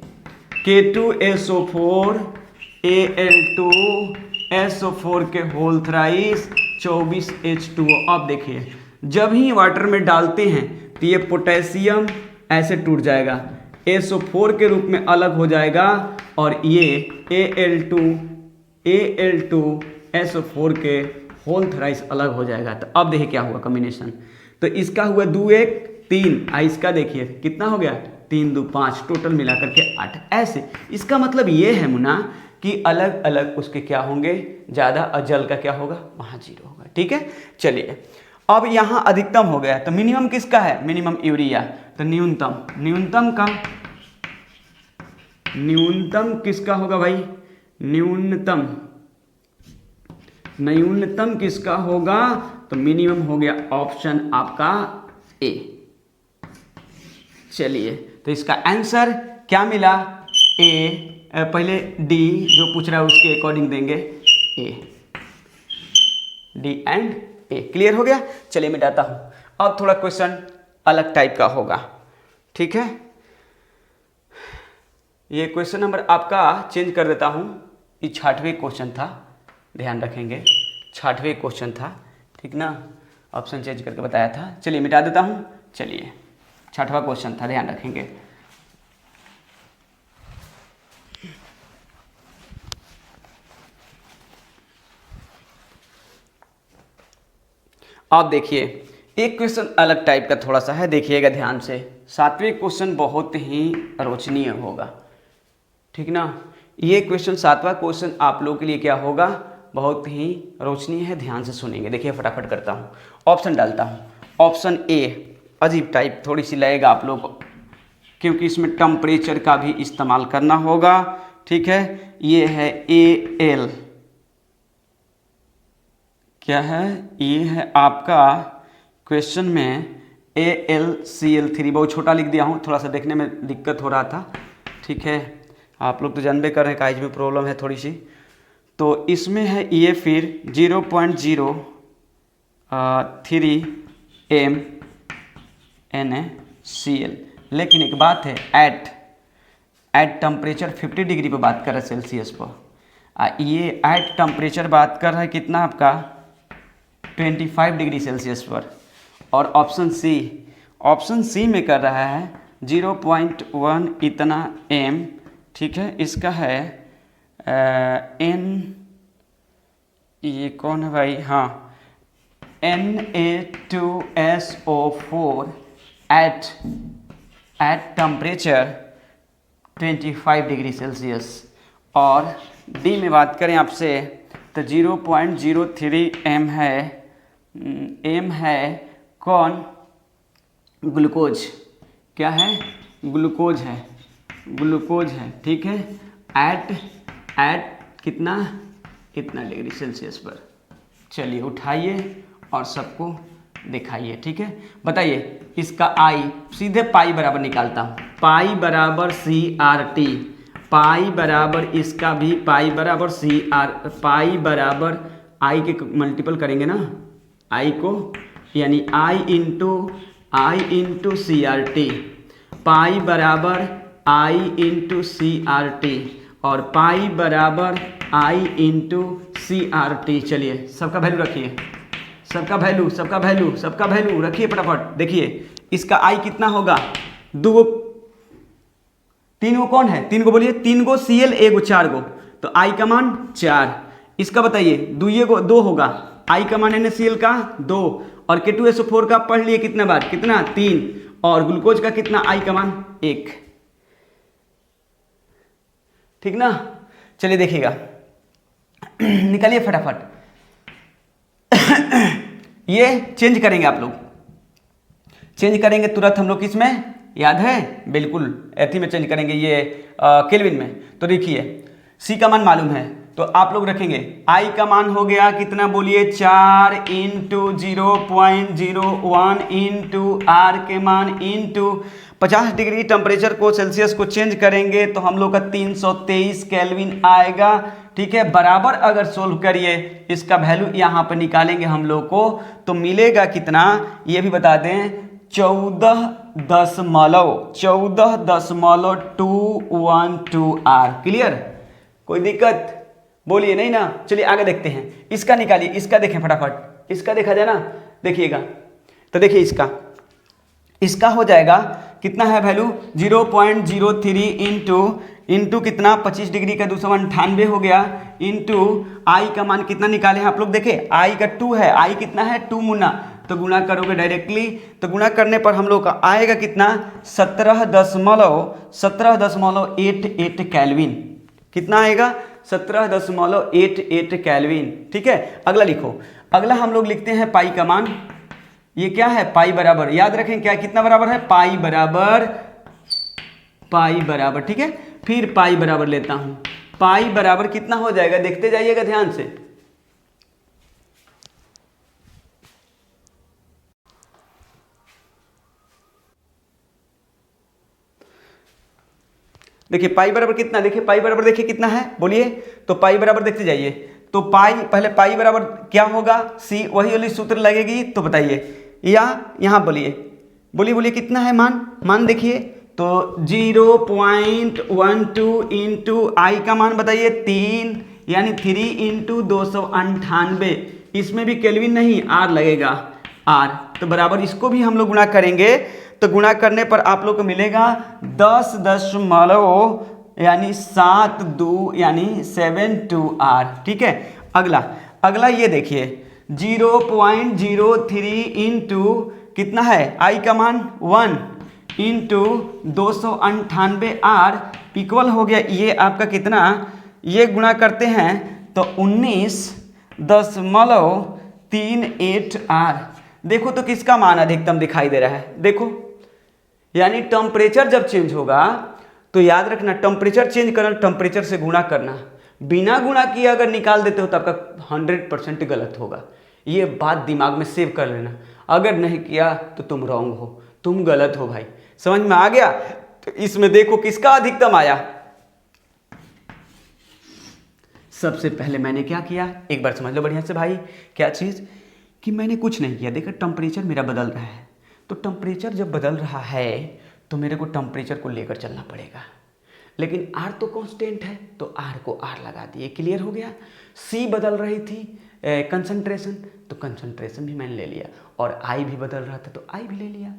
K2SO4 Al2SO4 के होल थ्राइस 24H2O। अब देखिए जब ही वाटर में डालते हैं तो ये पोटेशियम ऐसे टूट जाएगा, SO4 के रूप में अलग हो जाएगा, और ये Al2SO4 के होल थ्राइस अलग हो जाएगा। तो अब देखिए क्या हुआ कॉम्बिनेशन, तो इसका हुआ 2 1 3, इसका देखिए कितना हो गया, 3 2 5, टोटल मिला करके 8। ऐसे इसका मतलब ये है मुन्ना कि अलग अलग उसके क्या होंगे ज़्यादा, और जल का क्या होगा, वहाँ 0 होगा, ठीक है। चलिए अब यहाँ अधिकतम हो गया, तो मिनिमम किसका है, मिनिमम यूरिया, तो न्यूनतम किसका होगा भाई, न्यूनतम किसका होगा, तो मिनिमम हो गया ऑप्शन आपका ए। चलिए तो इसका आंसर क्या मिला, ए, पहले डी जो पूछ रहा है उसके अकॉर्डिंग देंगे ए, डी एंड ए, क्लियर हो गया। चलिए मिटाता हूं, अब थोड़ा क्वेश्चन अलग टाइप का होगा, ठीक है, ये क्वेश्चन नंबर आपका चेंज कर देता हूं, ये 6वां क्वेश्चन था, ध्यान रखेंगे 6वां क्वेश्चन था, ठीक ना, ऑप्शन चेंज करके बताया था। चलिए मिटा देता हूं, चलिए 6वां क्वेश्चन था, ध्यान रखेंगे। आप देखिए एक क्वेश्चन अलग टाइप का थोड़ा सा है, देखिएगा ध्यान से, 7वें क्वेश्चन बहुत ही रोचनीय होगा, ठीक ना। ये क्वेश्चन 7वां क्वेश्चन आप लोगों के लिए क्या होगा, बहुत ही रोचनीय है, ध्यान से सुनेंगे। देखिए फटाफट करता हूँ, ऑप्शन डालता हूँ। ऑप्शन ए अजीब टाइप थोड़ी सी लगेगा आप लोग को, क्योंकि इसमें टेम्परेचर का भी इस्तेमाल करना होगा, ठीक है। ये है Al, क्या है, ये है आपका क्वेश्चन में AlCl3, बहुत छोटा लिख दिया हूँ, थोड़ा सा देखने में दिक्कत हो रहा था, ठीक है, आप लोग तो जानबे कर रहे हैं काइज में प्रॉब्लम है थोड़ी सी, तो इसमें है ये फिर 0.03 NaCl, लेकिन एक बात है, एट टेम्परेचर 50 डिग्री पर बात कर रहा है सेल्सियस पर, ये एट टेम्परेचर बात कर रहा है कितना आपका 25 डिग्री सेल्सियस पर, और ऑप्शन सी में कर रहा है 0.1 इतना m, ठीक है, इसका है n, ये कौन है भाई, हाँ Na2SO4 at temperature 25 degree Celsius, और डी में बात करें आपसे तो 0.03 m है कौन, ग्लूकोज, क्या है, ग्लूकोज है, ठीक है, एट कितना डिग्री सेल्सियस पर, चलिए उठाइए और सबको दिखाइए, ठीक है। बताइए इसका आई सीधे पाई बराबर निकालता हूँ, पाई बराबर CRT, पाई बराबर इसका भी पाई बराबर पाई बराबर आई के मल्टीपल करेंगे ना, आई को, यानी आई इंटू CRT, पाई बराबर आई इंटू CRT और पाई बराबर आई इंटू CRT। चलिए सबका वैल्यू रखिए, सबका वैल्यू रखिए फटाफट। देखिए इसका आई कितना होगा, तीन गो कौन है, तीन गो बोलिए, 3 गो Cl 1 गो 4 गो, तो आई का मान 4। इसका बताइए 2 होगा, आई का मान NaCl का 2 और K2SO4 का पढ़ लिए कितना बार, कितना 3, और ग्लूकोज का कितना, आई का मान 1, ठीक ना। चलिए देखिएगा निकालिए फटाफट ये चेंज करेंगे, आप लोग चेंज करेंगे तुरंत हम लोग, किसमें याद है, बिल्कुल एथी में चेंज करेंगे, ये केल्विन में। तो देखिए C का मान मालूम है तो आप लोग रखेंगे, I का मान हो गया कितना बोलिए, 4 इंटू 0.01 इंटू R के मान इंटू 50 डिग्री टेम्परेचर को सेल्सियस को चेंज करेंगे तो हम लोग का 323 केल्विन आएगा, ठीक है। बराबर अगर सोल्व करिए इसका वैल्यू यहाँ पर निकालेंगे हम लोग को तो मिलेगा कितना, ये भी बता दें, 14.212 R। क्लियर, कोई दिक्कत बोलिए नहीं ना। चलिए आगे देखते हैं, इसका निकालिए, इसका देखें फटाफट, इसका देखा जाए ना, देखिएगा तो देखिए इसका हो जाएगा कितना है वैल्यू, 0.03 इंटू कितना 25 डिग्री का 298 हो गया, इंटू आई का मान कितना निकाले हैं आप लोग, देखे आई का 2 है, आई कितना है 2 मुना, तो गुना करोगे डायरेक्टली, तो गुना करने पर हम लोग का आएगा कितना 17.88 केल्विन, कितना आएगा 17.88 केल्विन, ठीक है। अगला लिखो, अगला हम लोग लिखते हैं पाई का मान, ये क्या है पाई बराबर, याद रखें क्या कितना बराबर है, पाई बराबर, ठीक है। फिर पाई बराबर लेता हूं, पाई बराबर कितना हो जाएगा, देखते जाइएगा ध्यान से, देखिए पाई बराबर कितना, देखिए पाई बराबर देखिए कितना है बोलिए, तो पाई बराबर देखते जाइए, तो पाई पहले पाई बराबर क्या होगा, C वही वाली सूत्र लगेगी, तो बताइए या यहाँ बोलिए कितना है मान देखिए, तो 0.12 इंटू आई का मान बताइए 3, यानी 3 इंटू 298, इसमें भी केल्विन नहीं आर लगेगा, आर, तो बराबर इसको भी हम लोग गुणा करेंगे, तो गुणा करने पर आप लोग को मिलेगा 10 यानी 72 R, ठीक है। अगला ये देखिए 0.03 इंटू कितना है आई का मान 1 इंटू 298 R इक्वल हो गया, ये आपका कितना, ये गुणा करते हैं तो 19.38 R। देखो तो किसका मान अधिकतम दिखाई दे रहा है, देखो, यानी टेम्परेचर जब चेंज होगा तो याद रखना, टेम्परेचर चेंज करना टेम्परेचर से गुणा करना, बिना गुणा किए अगर निकाल देते हो तो आपका 100% गलत होगा, ये बात दिमाग में सेव कर लेना, अगर नहीं किया तो तुम रॉन्ग हो, तुम गलत हो भाई, समझ में आ गया। तो इसमें देखो किसका अधिकतम आया, सबसे पहले मैंने क्या किया, एक बार समझ लो बढ़िया से भाई, क्या चीज कि मैंने कुछ नहीं किया, देखो टेम्परेचर मेरा बदल रहा है, तो टेम्परेचर जब बदल रहा है तो मेरे को टेम्परेचर को लेकर चलना पड़ेगा, लेकिन R तो कांस्टेंट है तो R को R लगा दिए, क्लियर हो गया। C बदल रही थी कंसंट्रेशन, तो कंसंट्रेशन भी मैंने ले लिया, और I भी बदल रहा था तो I भी ले लिया।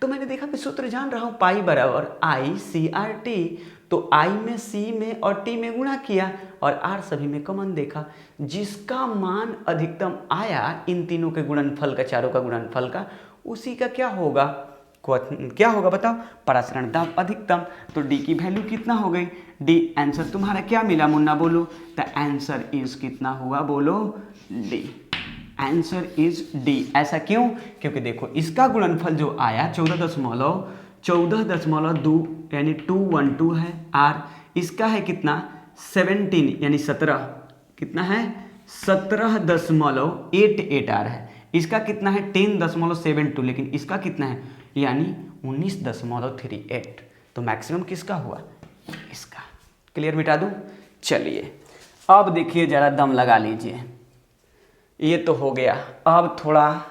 तो मैंने देखा मैं सूत्र जान रहा हूँ, पाई बराबर ICRT, तो I में C में और T में गुणा किया और R सभी में कॉमन देखा, जिसका मान अधिकतम आया इन तीनों के गुणनफल का, चारों का गुणनफल का, उसी का क्या होगा बताओ, परासरण दाब अधिकतम। तो D की वैल्यू कितना हो गई, D आंसर तुम्हारा क्या मिला मुन्ना बोलो, द आंसर इज कितना हुआ बोलो, D, आंसर इज D। ऐसा क्यों, क्योंकि देखो इसका गुणनफल जो आया 14.2 यानी 212 है R, इसका है कितना 17 यानी 17, कितना है 17.88 आ रहा है। इसका कितना है 10.72, लेकिन इसका कितना है यानी 19.38। तो मैक्सिमम किसका हुआ, इसका। क्लियर, मिटा दूँ। चलिए अब देखिए जरा दम लगा लीजिए, ये तो हो गया। अब थोड़ा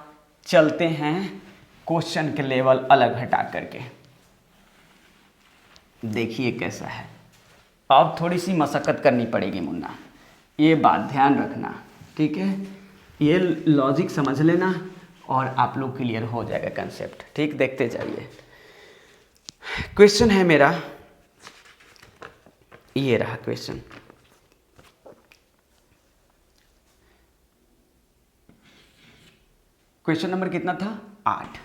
चलते हैं क्वेश्चन के लेवल अलग हटा करके, देखिए कैसा है। अब थोड़ी सी मशक्क़त करनी पड़ेगी मुन्ना, ये बात ध्यान रखना, ठीक है। ये लॉजिक समझ लेना और आप लोग क्लियर हो जाएगा कंसेप्ट, ठीक। देखते जाइए। क्वेश्चन है मेरा, ये रहा क्वेश्चन। क्वेश्चन नंबर कितना था, 8।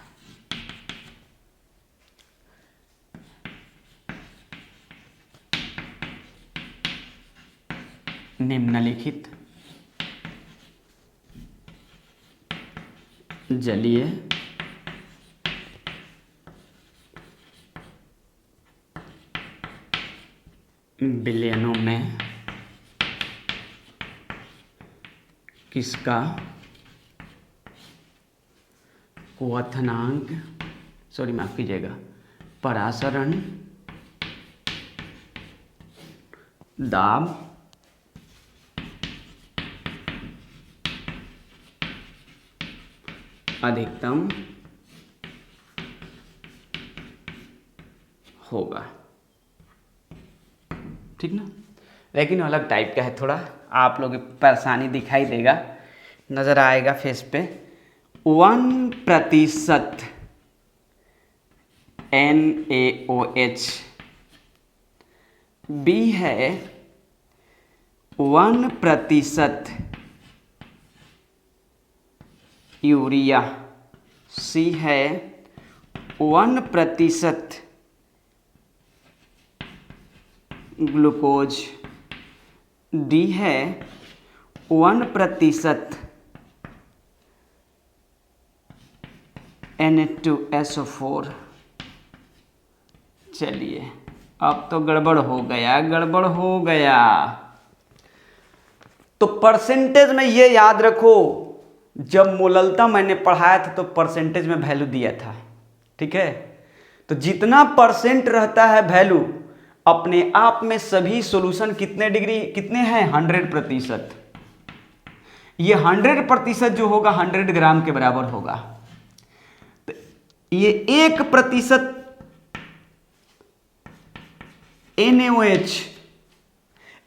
निम्नलिखित जलीय विलयनों में किसका क्वथनांक, सॉरी माफ कीजिएगा, परासरण दाब अधिकतम होगा, ठीक ना। लेकिन अलग टाइप का है थोड़ा, आप लोग परेशानी दिखाई देगा, नज़र आएगा फेस पे। 1% NaOH, B है 1% यूरिया, C है 1% ग्लूकोज, D है 1% Na2SO4। चलिए अब तो गड़बड़ हो गया, गड़बड़ हो गया। तो परसेंटेज में ये याद रखो, जब मोललता मैंने पढ़ाया था तो परसेंटेज में वैल्यू दिया था, ठीक है। तो जितना परसेंट रहता है वैल्यू, अपने आप में सभी सॉल्यूशन कितने डिग्री कितने हैं 100%। ये 100% जो होगा 100 ग्राम के बराबर होगा। तो ये 1% NaOH,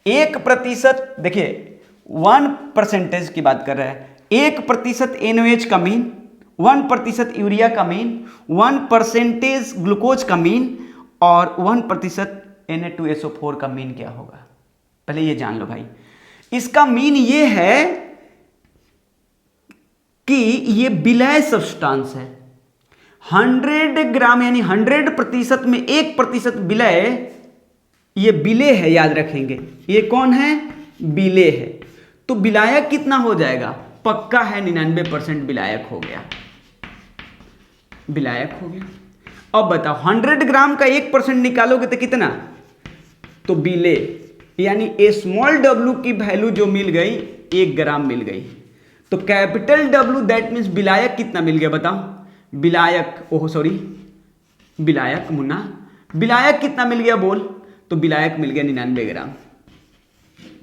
1%, देखिए 1% की बात कर रहा है, 1% NaOH का मीन, 1% यूरिया का मीन, 1% ग्लूकोज का मीन और 1% Na2SO4 का मीन क्या होगा, पहले ये जान लो भाई। इसका मीन ये है कि ये विलय सब्सटेंस है। 100 ग्राम यानी 100% में 1% विलय, ये विलेय है, याद रखेंगे। ये कौन है, विलेय है। तो विलायक कितना हो जाएगा, पक्का है 99% विलायक हो गया, विलायक हो गया। अब बताओ 100 ग्राम का 1% निकालोगे तो कितना, तो विलेय यानी स्मॉल डब्ल्यू की वैल्यू जो मिल गई 1 ग्राम मिल गई। तो कैपिटल डब्ल्यू दैट मीन्स विलायक कितना मिल गया बताओ, विलायक, ओह सॉरी विलायक मुन्ना, विलायक कितना मिल गया बोल, तो विलायक मिल गया 99 ग्राम।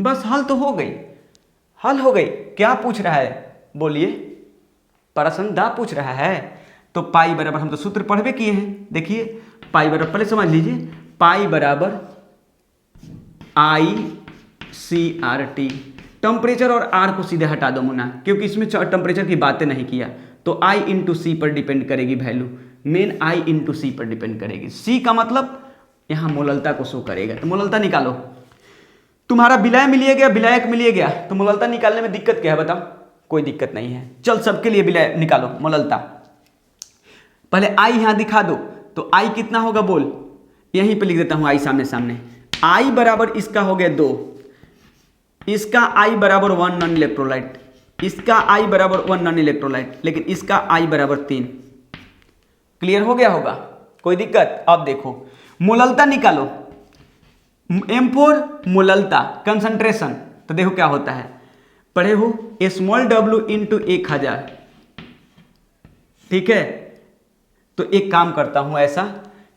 बस हल तो हो गई, हल हो गई। क्या पूछ रहा है बोलिए, परसंदा पूछ रहा है। तो पाई बराबर, हम तो सूत्र पढ़वे किए हैं, देखिए पाई बराबर, पहले समझ लीजिए, पाई बराबर ICRT। टेम्परेचर और R को सीधे हटा दो मुन्ना, क्योंकि इसमें टेम्परेचर की बातें नहीं किया। तो I इंटू सी पर डिपेंड करेगी वैल्यू, मेन I इंटू सी पर डिपेंड करेगी। C का मतलब यहाँ मोललता को शो करेगा। तो मोललता निकालो, तुम्हारा विलय मिलिए गया, विलायक मिलिए गया, तो मोललता निकालने में दिक्कत क्या है बताओ, कोई दिक्कत नहीं है। चल सबके लिए विलय निकालो, मोललता। पहले I यहाँ दिखा दो, तो I कितना होगा बोल, यहीं पे लिख देता हूँ I सामने सामने। I बराबर इसका हो गया 2, इसका I बराबर 1 नॉन इलेक्ट्रोलाइट, इसका I बराबर 1 नॉन इलेक्ट्रोलाइट, लेकिन इसका I बराबर 3। क्लियर हो गया होगा, कोई दिक्कत। अब देखो मोललता निकालो, M4 मोललता कंसंट्रेशन, तो देखो क्या होता है, पढ़े हो, स्मॉल w इंटू 1000। ठीक है, तो एक काम करता हूं ऐसा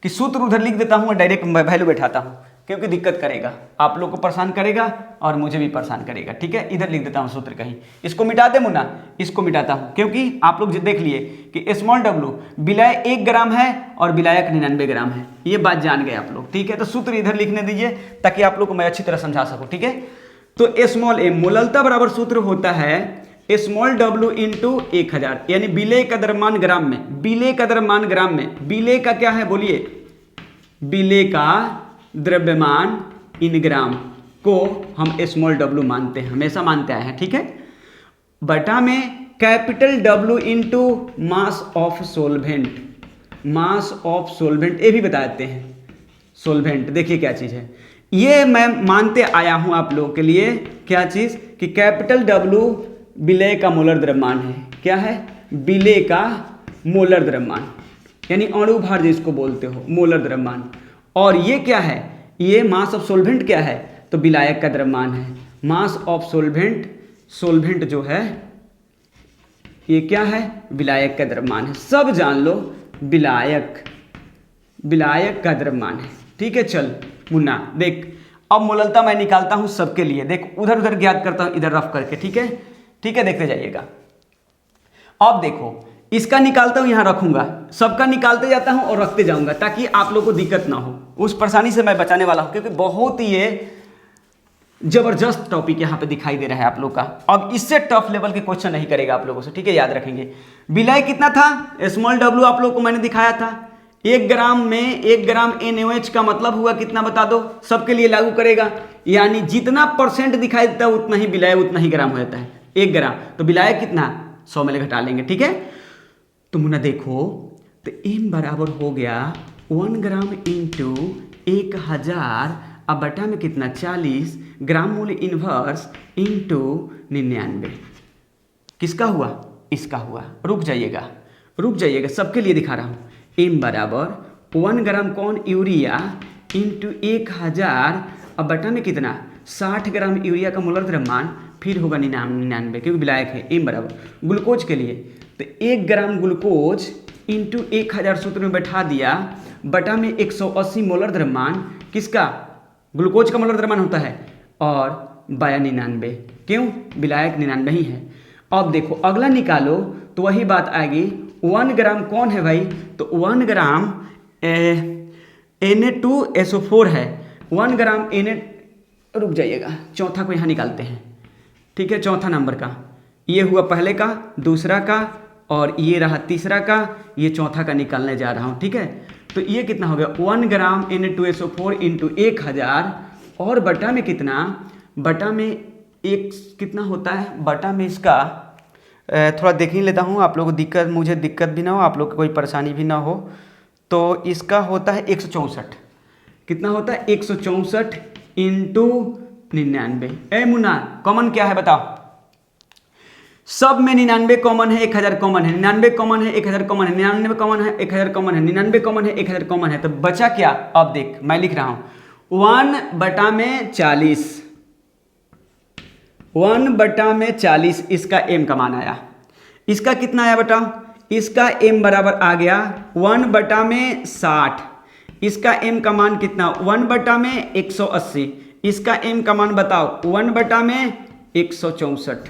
कि सूत्र उधर लिख देता हूं और डायरेक्ट वैल्यू बैठाता हूं, क्योंकि दिक्कत करेगा, आप लोग को परेशान करेगा और मुझे भी परेशान करेगा। ठीक है, इधर लिख देता हूं सूत्र कहीं, इसको मिटा दे मुन्ना, इसको मिटाता हूं, क्योंकि आप लोग देख लिए कि स्मॉल w विलायक 1 ग्राम है और विलायक 99 ग्राम है, ये बात जान गए आप लोग। ठीक है, तो सूत्र इधर लिखने दीजिए ताकि आप लोग को मैं अच्छी तरह समझा सकूं। ठीक है, तो स्मॉल m मोललता बराबर सूत्र होता है स्मॉल w इंटू 1000, यानी विलेय का द्रव्यमान ग्राम में, विलेय का द्रव्यमान ग्राम में, विलेय का क्या है बोलिए, विलेय का द्रव्यमान इन ग्राम को हम स्मॉल w मानते हैं, हमेशा मानते आए हैं। ठीक है, बटा में capital W into mass of solvent, mass of solvent ये भी बता देते हैं। सोलवेंट देखिए क्या चीज़ है, ये मैं मानते आया हूं आप लोगों के लिए, क्या चीज़ कि कैपिटल W विलेय का मोलर द्रव्यमान है। क्या है, विलेय का मोलर द्रव्यमान, यानी अणु भार जिसको बोलते हो, मोलर द्रव्यमान। और ये क्या है, ये मास ऑफ सोलवेंट क्या है, तो विलायक का द्रव्यमान है। मास ऑफ सोलवेंट, सोलवेंट जो है ये क्या है, विलायक का द्रव्यमान है। सब जान लो, विलायक, विलायक का द्रव्यमान है। ठीक है, चल मुन्ना देख, अब मोललता मैं निकालता हूं सबके लिए, देख उधर उधर ज्ञात करता हूं इधर रफ करके। ठीक है, ठीक है, देखते जाइएगा। अब देखो इसका निकालता हूं, यहां रखूंगा, सबका निकालते जाता हूं और रखते जाऊंगा ताकि आप लोग को दिक्कत ना हो, उस परेशानी से मैं बचाने वाला हूं, क्योंकि बहुत ही ये जबरदस्त टॉपिक यहां पे दिखाई दे रहा है आप लोग का। अब इससे टफ लेवल के क्वेश्चन नहीं करेगा आप लोगों से। ठीक है, याद रखेंगे। विलाय कितना था, स्मॉल w आप लोग को मैंने दिखाया था, 1 ग्राम में 1 ग्राम NaOH का मतलब हुआ कितना बता दो, सबके लिए लागू करेगा, यानी जितना परसेंट दिखाई देता है उतना ही विलाय उतना ही ग्राम हो जाता है। 1 ग्राम तो विलायक कितना, 100 में घटा लेंगे। ठीक है, तो मुन्ना देखो, तो m बराबर हो गया 1 ग्राम इंटू 1000, अब बटा में कितना 40 ग्राम मूल इनवर्स इंटू 99। किसका हुआ, इसका हुआ। रुक जाइएगा, रुक जाइएगा, सबके लिए दिखा रहा हूँ। m बराबर 1 ग्राम कौन, यूरिया इंटू 1000, अब बटा में कितना 60 ग्राम यूरिया का मोलर द्रव्यमान, फिर होगा 99 क्योंकि विलायक है। m बराबर ग्लूकोज के लिए तो 1 ग्राम ग्लूकोज इंटू 1000 सूत्र में बैठा दिया, बटा में 180 मोलर द्रव्यमान, किसका, ग्लूकोज का मोलर द्रव्यमान होता है, और बाया 99, क्यों, विलायक 99 ही है। अब देखो अगला निकालो तो वही बात आएगी। 1 ग्राम कौन है भाई, तो 1 ग्राम Na2SO4 है, 1 ग्राम रुक जाइएगा, चौथा को यहाँ निकालते हैं। ठीक है, चौथा नंबर का, ये हुआ पहले का, दूसरा का, और ये रहा तीसरा का, ये चौथा का निकालने जा रहा हूँ। ठीक है, तो ये कितना हो गया 1 ग्राम Na2SO4 इंटू 1000, और बटा में कितना, बटा में एक कितना होता है, बटा में इसका थोड़ा देख ही लेता हूँ, आप लोगों को दिक्कत, मुझे दिक्कत भी ना हो, आप लोग को कोई परेशानी भी ना हो, तो इसका होता है 164। कितना होता है 164 इंटू 99। ए मुन्ना कॉमन क्या है बताओ, सब में 99 कॉमन है, 1000 कॉमन है, 99 कॉमन है, 1000 कॉमन है, 99 कॉमन है, 1000 कॉमन है, 99 कॉमन है, 1000 कॉमन है, तो बचा क्या, अब देख मैं लिख रहा हूं 1 बटा में 40, 1 बटा में 40, इसका m का मान आया। इसका कितना आया बताओ, इसका m बराबर आ गया 1 बटा में 60, इसका m का मान कितना 1 बटा में 180, इसका m का मान बताओ 1 बटा में 164,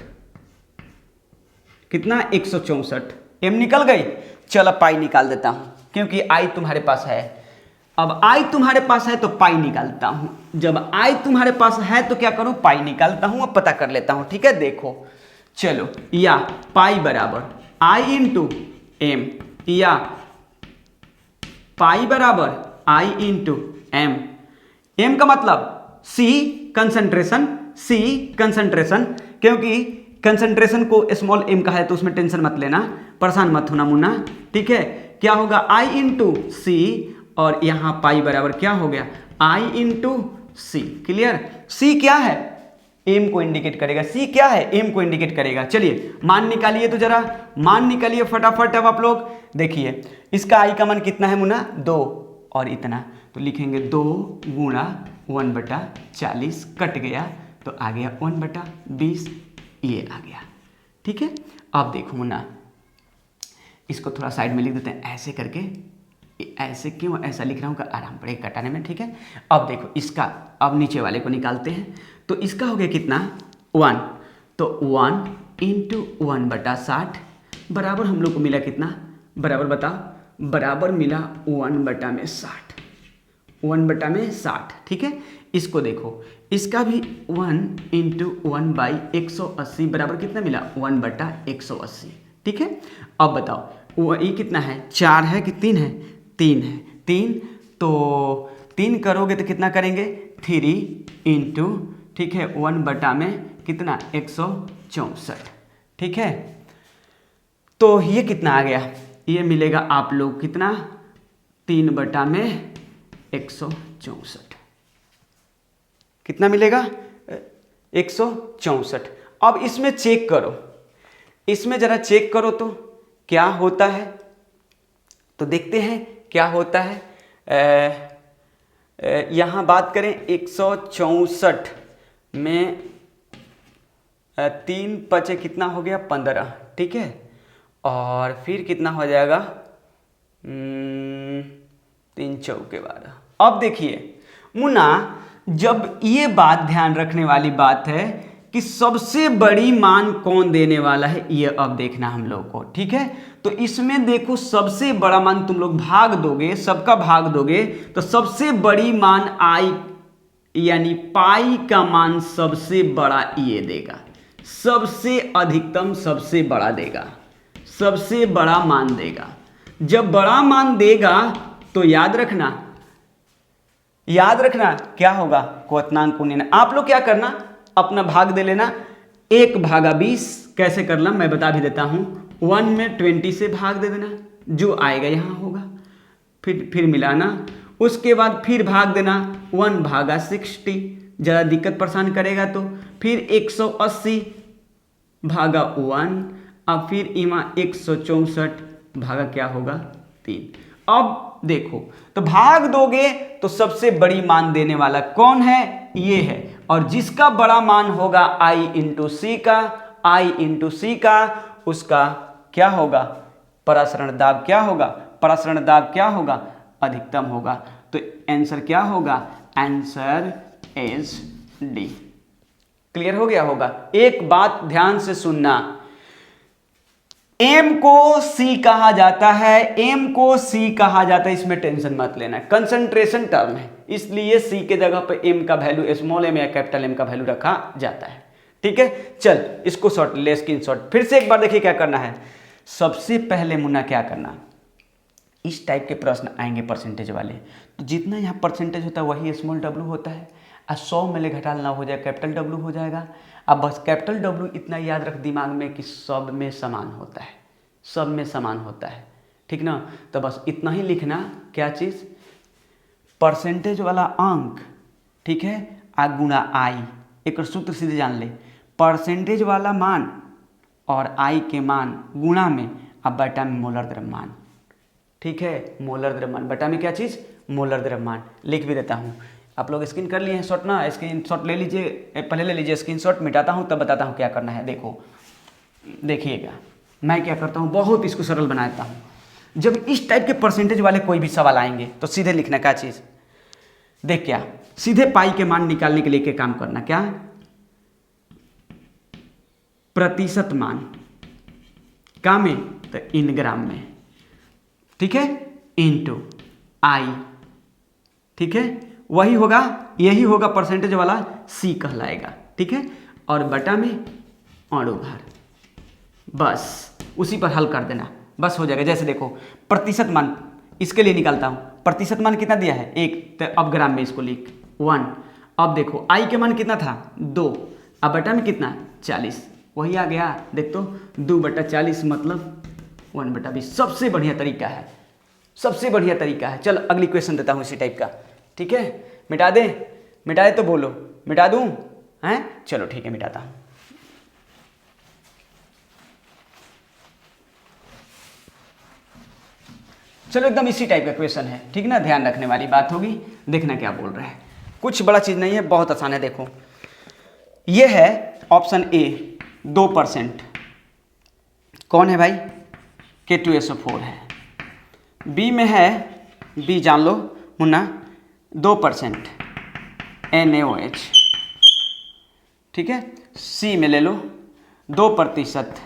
कितना 164, m निकल गई। चलो पाई निकाल देता हूं, क्योंकि i तुम्हारे पास है। अब i तुम्हारे पास है तो पाई निकालता हूं, जब i तुम्हारे पास है तो क्या करूं, पाई निकालता हूं, अब पता कर लेता हूं। ठीक है, देखो चलो, या पाई बराबर i इंटू एम, या पाई बराबर i इंटू एम। एम का मतलब c कंसंट्रेशन, c कंसंट्रेशन, क्योंकि कंसंट्रेशन को स्मॉल m का है तो उसमें टेंशन मत लेना, परेशान मत होना मुन्ना। ठीक है, क्या होगा i इंटू सी, और यहाँ पाई बराबर क्या हो गया i into c. Clear, c क्या है, m को इंडिकेट करेगा, c क्या है, m को इंडिकेट करेगा। चलिए मान निकालिए, तो जरा मान निकालिए फटाफट। अब आप लोग देखिए, इसका i का मान कितना है मुन्ना 2, और इतना, तो लिखेंगे 2 गुणा 1 बटा 40, कट गया तो आ गया 1 बटा 20। ये आ गया। ठीक है, अब देखो मुन्ना, इसको थोड़ा साइड में लिख देते हैं ऐसे करके। ऐसे क्यों ऐसा लिख रहा हूँ, आराम पड़ेगा कटाने में। ठीक है, अब देखो इसका, अब नीचे वाले को निकालते हैं। तो इसका हो गया कितना, 1, तो 1 इंटू 1/60 बराबर हम लोग को मिला कितना, बराबर बताओ, बराबर मिला 1/60, 1/60। ठीक है, इसको देखो, इसका भी 1 इंटू 1/180 बराबर कितना मिला, 1/180। ठीक है, अब बताओ वो ये कितना है, 4 है कि 3 है, 3 है, 3, तो 3 करोगे तो कितना करेंगे, 3 इंटू, ठीक है, 1 में कितना 164। ठीक है, तो ये कितना आ गया, ये मिलेगा आप लोग कितना, 3 में 164, कितना मिलेगा 164। अब इसमें चेक करो, इसमें ज़रा चेक करो तो क्या होता है, तो देखते हैं क्या होता है। यहाँ बात करें 164 में 3 5 कितना हो गया 15। ठीक है, और फिर कितना हो जाएगा 3 चौके 12। अब देखिए मुन्ना, जब ये बात ध्यान रखने वाली बात है कि सबसे बड़ी मान कौन देने वाला है, ये अब देखना हम लोग को। ठीक है, तो इसमें देखो सबसे बड़ा मान तुम लोग भाग दोगे, सबका भाग दोगे, तो सबसे बड़ी मान आई यानी पाई का मान सबसे बड़ा ये देगा, सबसे अधिकतम सबसे बड़ा देगा, सबसे बड़ा मान देगा। जब बड़ा मान देगा तो याद रखना क्या होगा, क्वोत्नांक को लेना। आप लोग क्या करना, अपना भाग दे लेना, 1/20 कैसे करना मैं बता भी देता हूँ। 1 में 20 से भाग दे देना, जो आएगा यहाँ होगा, फिर मिलाना, उसके बाद फिर भाग देना 1/60, ज़्यादा दिक्कत परेशान करेगा तो फिर 180/1, अब फिर इमा 164 क्या होगा 3। अब देखो, तो भाग दोगे तो सबसे बड़ी मान देने वाला कौन है, ये है, और जिसका बड़ा मान होगा I इंटू सी का, उसका क्या होगा, परासरण दाब क्या होगा, परासरण दाब क्या होगा, अधिकतम होगा। तो आंसर क्या होगा, आंसर इज डी। क्लियर हो गया होगा। एक बात ध्यान से सुनना, एम को सी कहा जाता है, एम को सी कहा जाता है, इसमें टेंशन मत लेना, कंसंट्रेशन टर्म है, इसलिए सी के जगह पर एम का वैल्यू स्मॉल एम या कैपिटल एम का वैल्यू रखा जाता है। ठीक है, चल इसको शॉर्ट ले, स्क्रीनशॉट। फिर से एक बार देखिए क्या करना है। सबसे पहले मुन्ना क्या करना, इस टाइप के प्रश्न आएंगे परसेंटेज वाले, तो जितना यहाँ परसेंटेज होता है वही स्मॉल डब्ल्यू होता है, और 100 में ले घटाना हो जाए कैपिटल डब्ल्यू हो जाएगा। अब बस कैपिटल डब्ल्यू इतना याद रख दिमाग में कि सब में समान होता है, सब में समान होता है। ठीक ना, तो बस इतना ही लिखना, क्या चीज़, परसेंटेज वाला अंक, ठीक है, आ गुणा आई, एक सूत्र सीधे जान ले, परसेंटेज वाला मान और आई के मान गुणा में अब बटा में मोलर द्रव्यमान। ठीक है, मोलर द्रव्यमान बटा में क्या चीज़, मोलर द्रव्यमान। लिख भी देता हूँ, आप लोग स्क्रीन कर लिए हैं शॉट ना, स्क्रीन शॉट ले लीजिए, पहले ले लीजिए स्क्रीन शॉट, मिटाता हूँ तब बताता हूँ क्या करना है। देखो देखिएगा मैं क्या करता हूँ, बहुत इसको सरल बनाता हूँ। जब इस टाइप के परसेंटेज वाले कोई भी सवाल आएंगे तो सीधे लिखना क्या चीज़, देख क्या, सीधे पाई के मान निकालने के लिए क्या काम करना, क्या, प्रतिशत मान का में, तो इन ग्राम में, ठीक है, इनटू आई। ठीक है, वही होगा, यही होगा परसेंटेज वाला सी कहलाएगा। ठीक है, और बटा में अणु भार, बस उसी पर हल कर देना, बस हो जाएगा। जैसे देखो प्रतिशत मान इसके लिए निकालता हूँ, प्रतिशत मान कितना दिया है 1, तो अब ग्राम में इसको लिख 1। अब देखो आई के मान कितना था 2, अब बटा में कितना 40, वही आ गया, देख तो 2/40 मतलब 1/20। सबसे बढ़िया तरीका है, सबसे बढ़िया तरीका है। चल अगली क्वेश्चन देता हूँ इसी टाइप का। ठीक है, मिटा दे तो बोलो, मिटा दूँ हैं, चलो ठीक है मिटाता हूँ। चलो एकदम इसी टाइप का क्वेश्चन है, ठीक ना, ध्यान रखने वाली बात होगी। देखना क्या बोल रहा है, कुछ बड़ा चीज़ नहीं है, बहुत आसान है। देखो ये है ऑप्शन ए, 2%। कौन है भाई? K2SO4 है। बी में है, बी जान लो मुन्ना, 2% NaOH, ठीक है। सी में ले लो 2%,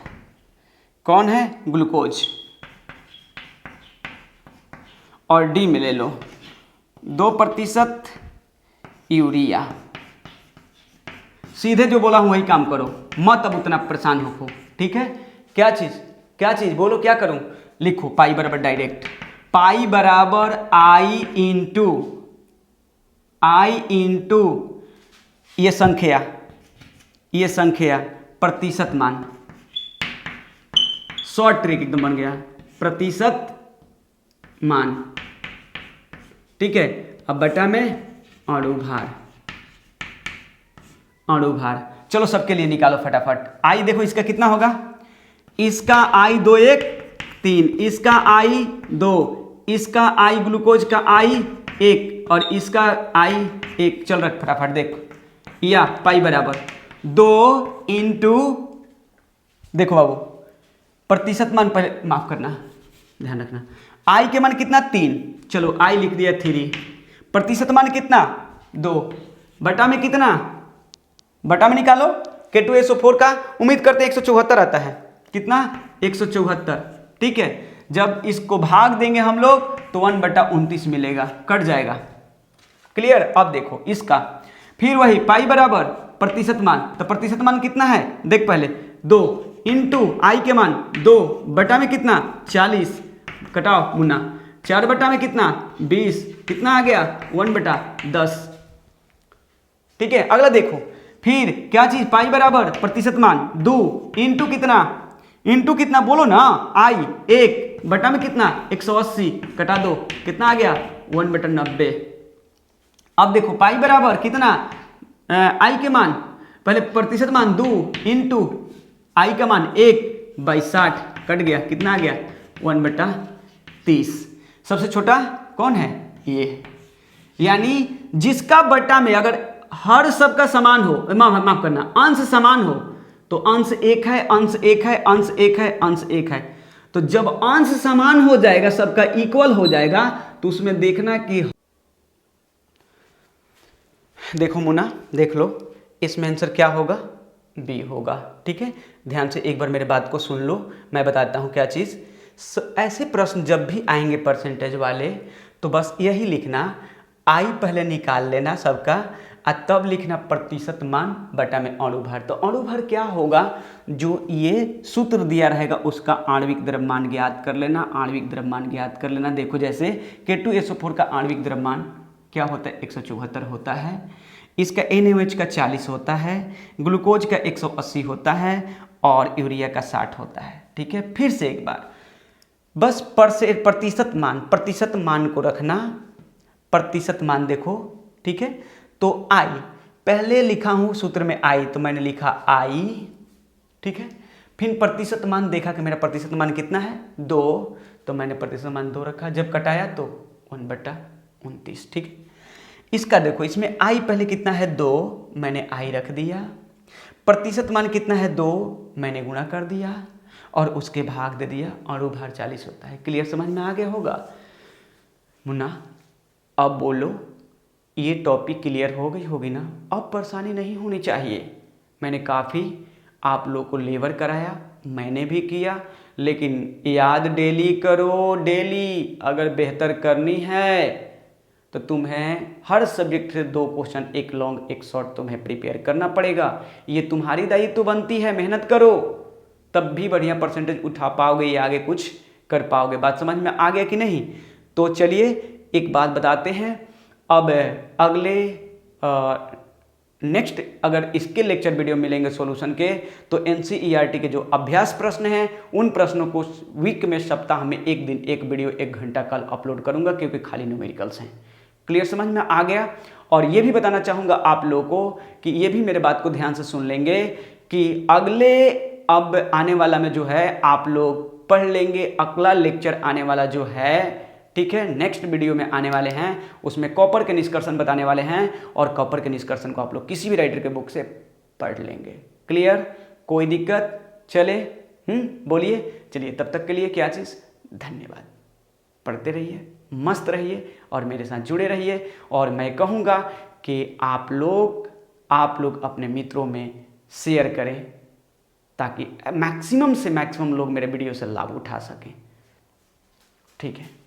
कौन है? ग्लूकोज। और डी में ले लो 2% यूरिया। सीधे जो बोला हूं वही काम करो, मत अब उतना परेशान हो, ठीक है। क्या चीज बोलो, क्या करूं? लिखो पाई बराबर डायरेक्ट, पाई बराबर आई इंटू ये संख्या प्रतिशत मान। शॉर्ट ट्रिक एकदम बन गया, प्रतिशत मान, ठीक है। अब बटा में अणुभार। चलो सबके लिए निकालो फटाफट। आई देखो इसका कितना होगा, इसका आई 2 1 3, इसका आई 2, इसका आई ग्लूकोज का आई 1 और इसका आई 1। चल रख फटाफट देखो, या पाई बराबर 2 इंटू, देखो बाबू प्रतिशत मान पहले माफ करना, ध्यान रखना, आई के मान कितना 3, चलो आई लिख दिया 3, प्रतिशत मान कितना 2, बटा में कितना, बटा में निकालो K2SO4 का, उम्मीद करते हैं 174 आता है, कितना 174, ठीक है। जब इसको भाग देंगे हम लोग तो 1/29 मिलेगा, कट जाएगा, क्लियर। अब देखो इसका फिर वही पाई बराबर प्रतिशत मान, तो प्रतिशत मान कितना है देख पहले, 2 इंटू आई के मान 2 बटा में कितना 40, कटाओ मुन्ना, 4 बटा में कितना 20, कितना आ गया 1/10, ठीक है। अगला देखो फिर क्या चीज, पाई बराबर प्रतिशत मान 2 इंटू कितना बोलो ना, आई 1 बटा में कितना 180, कटा दो, कितना आ गया 1/90। अब देखो पाई बराबर कितना, आई के मान पहले प्रतिशत मान 2 इंटू आई का मान 1/60, कट गया, कितना आ गया 1/30। सबसे छोटा कौन है ये, यानी जिसका बटा में अगर हर सबका समान हो, माफ करना, अंश समान हो तो अंश 1 है, अंश 1 है, अंश 1 है, अंश 1 है। तो जब अंश समान हो जाएगा, सबका इक्वल हो जाएगा, तो उसमें देखना कि, देखो मुन्ना देख लो, इसमें आंसर क्या होगा, बी होगा, ठीक है। ध्यान से एक बार मेरे बात को सुन लो, मैं बताता हूँ क्या चीज़। ऐसे प्रश्न जब भी आएंगे परसेंटेज वाले, तो बस यही लिखना, आई पहले निकाल लेना सबका, और तब लिखना प्रतिशत मान बटा में अणुभार। तो अणुभार क्या होगा, जो ये सूत्र दिया रहेगा उसका आणविक द्रव्यमान ज्ञात कर लेना, आणविक द्रव्यमान ज्ञात कर लेना। देखो जैसे K2SO4 का आणविक द्रव्यमान क्या होता है 174 होता है, इसका NaOH का 40 होता है, ग्लूकोज का 180 होता है और यूरिया का 60 होता है, ठीक है। फिर से एक बार बस प्रतिशत मान को रखना, प्रतिशत मान देखो, ठीक है। तो आई पहले लिखा हूं सूत्र में आई, तो मैंने लिखा आई, ठीक है। फिर प्रतिशत मान देखा कि मेरा प्रतिशत मान कितना है 2, तो मैंने प्रतिशत मान 2 रखा, जब कटाया तो 1/29, ठीक है। इसका देखो, इसमें आई पहले कितना है 2, मैंने आई रख दिया, प्रतिशत मान कितना है 2, मैंने गुणा कर दिया और उसके भाग दे दिया, अणुभार 40 होता है। क्लियर, समझ में आ गया होगा मुन्ना। अब बोलो, ये टॉपिक क्लियर हो गई होगी ना, अब परेशानी नहीं होनी चाहिए। मैंने काफ़ी आप लोग को लेबर कराया, मैंने भी किया, लेकिन याद डेली करो, डेली अगर बेहतर करनी है तो तुम्हें हर सब्जेक्ट से 2 क्वेश्चन, एक लॉन्ग एक शॉर्ट तुम्हें प्रिपेयर करना पड़ेगा। ये तुम्हारी दायित्व बनती है, मेहनत करो तब भी बढ़िया परसेंटेज उठा पाओगे या आगे कुछ कर पाओगे। बात समझ में आ गया कि नहीं? तो चलिए एक बात बताते हैं, अब अगले नेक्स्ट अगर इसके लेक्चर वीडियो मिलेंगे सॉल्यूशन के, तो NCERT के जो अभ्यास प्रश्न हैं उन प्रश्नों को वीक में, सप्ताह में एक दिन एक वीडियो 1 घंटा कल अपलोड करूंगा, क्योंकि खाली न्यूमेरिकल्स हैं। क्लियर, समझ में आ गया? और ये भी बताना चाहूँगा आप लोगों को कि ये भी मेरे बात को ध्यान से सुन लेंगे कि अगले अब आने वाला में जो है आप लोग पढ़ लेंगे, अगला लेक्चर आने वाला जो है, ठीक है, नेक्स्ट वीडियो में आने वाले हैं, उसमें कॉपर के निष्कर्षण बताने वाले हैं और कॉपर के निष्कर्षण को आप लोग किसी भी राइटर के बुक से पढ़ लेंगे। क्लियर? कोई दिक्कत? चले, बोलिए। चलिए, तब तक के लिए क्या चीज़, धन्यवाद। पढ़ते रहिए, मस्त रहिए और मेरे साथ जुड़े रहिए। और मैं कहूँगा कि आप लोग अपने मित्रों में शेयर करें ताकि मैक्सिमम से मैक्सिमम लोग मेरे वीडियो से लाभ उठा सकें। ठीक है।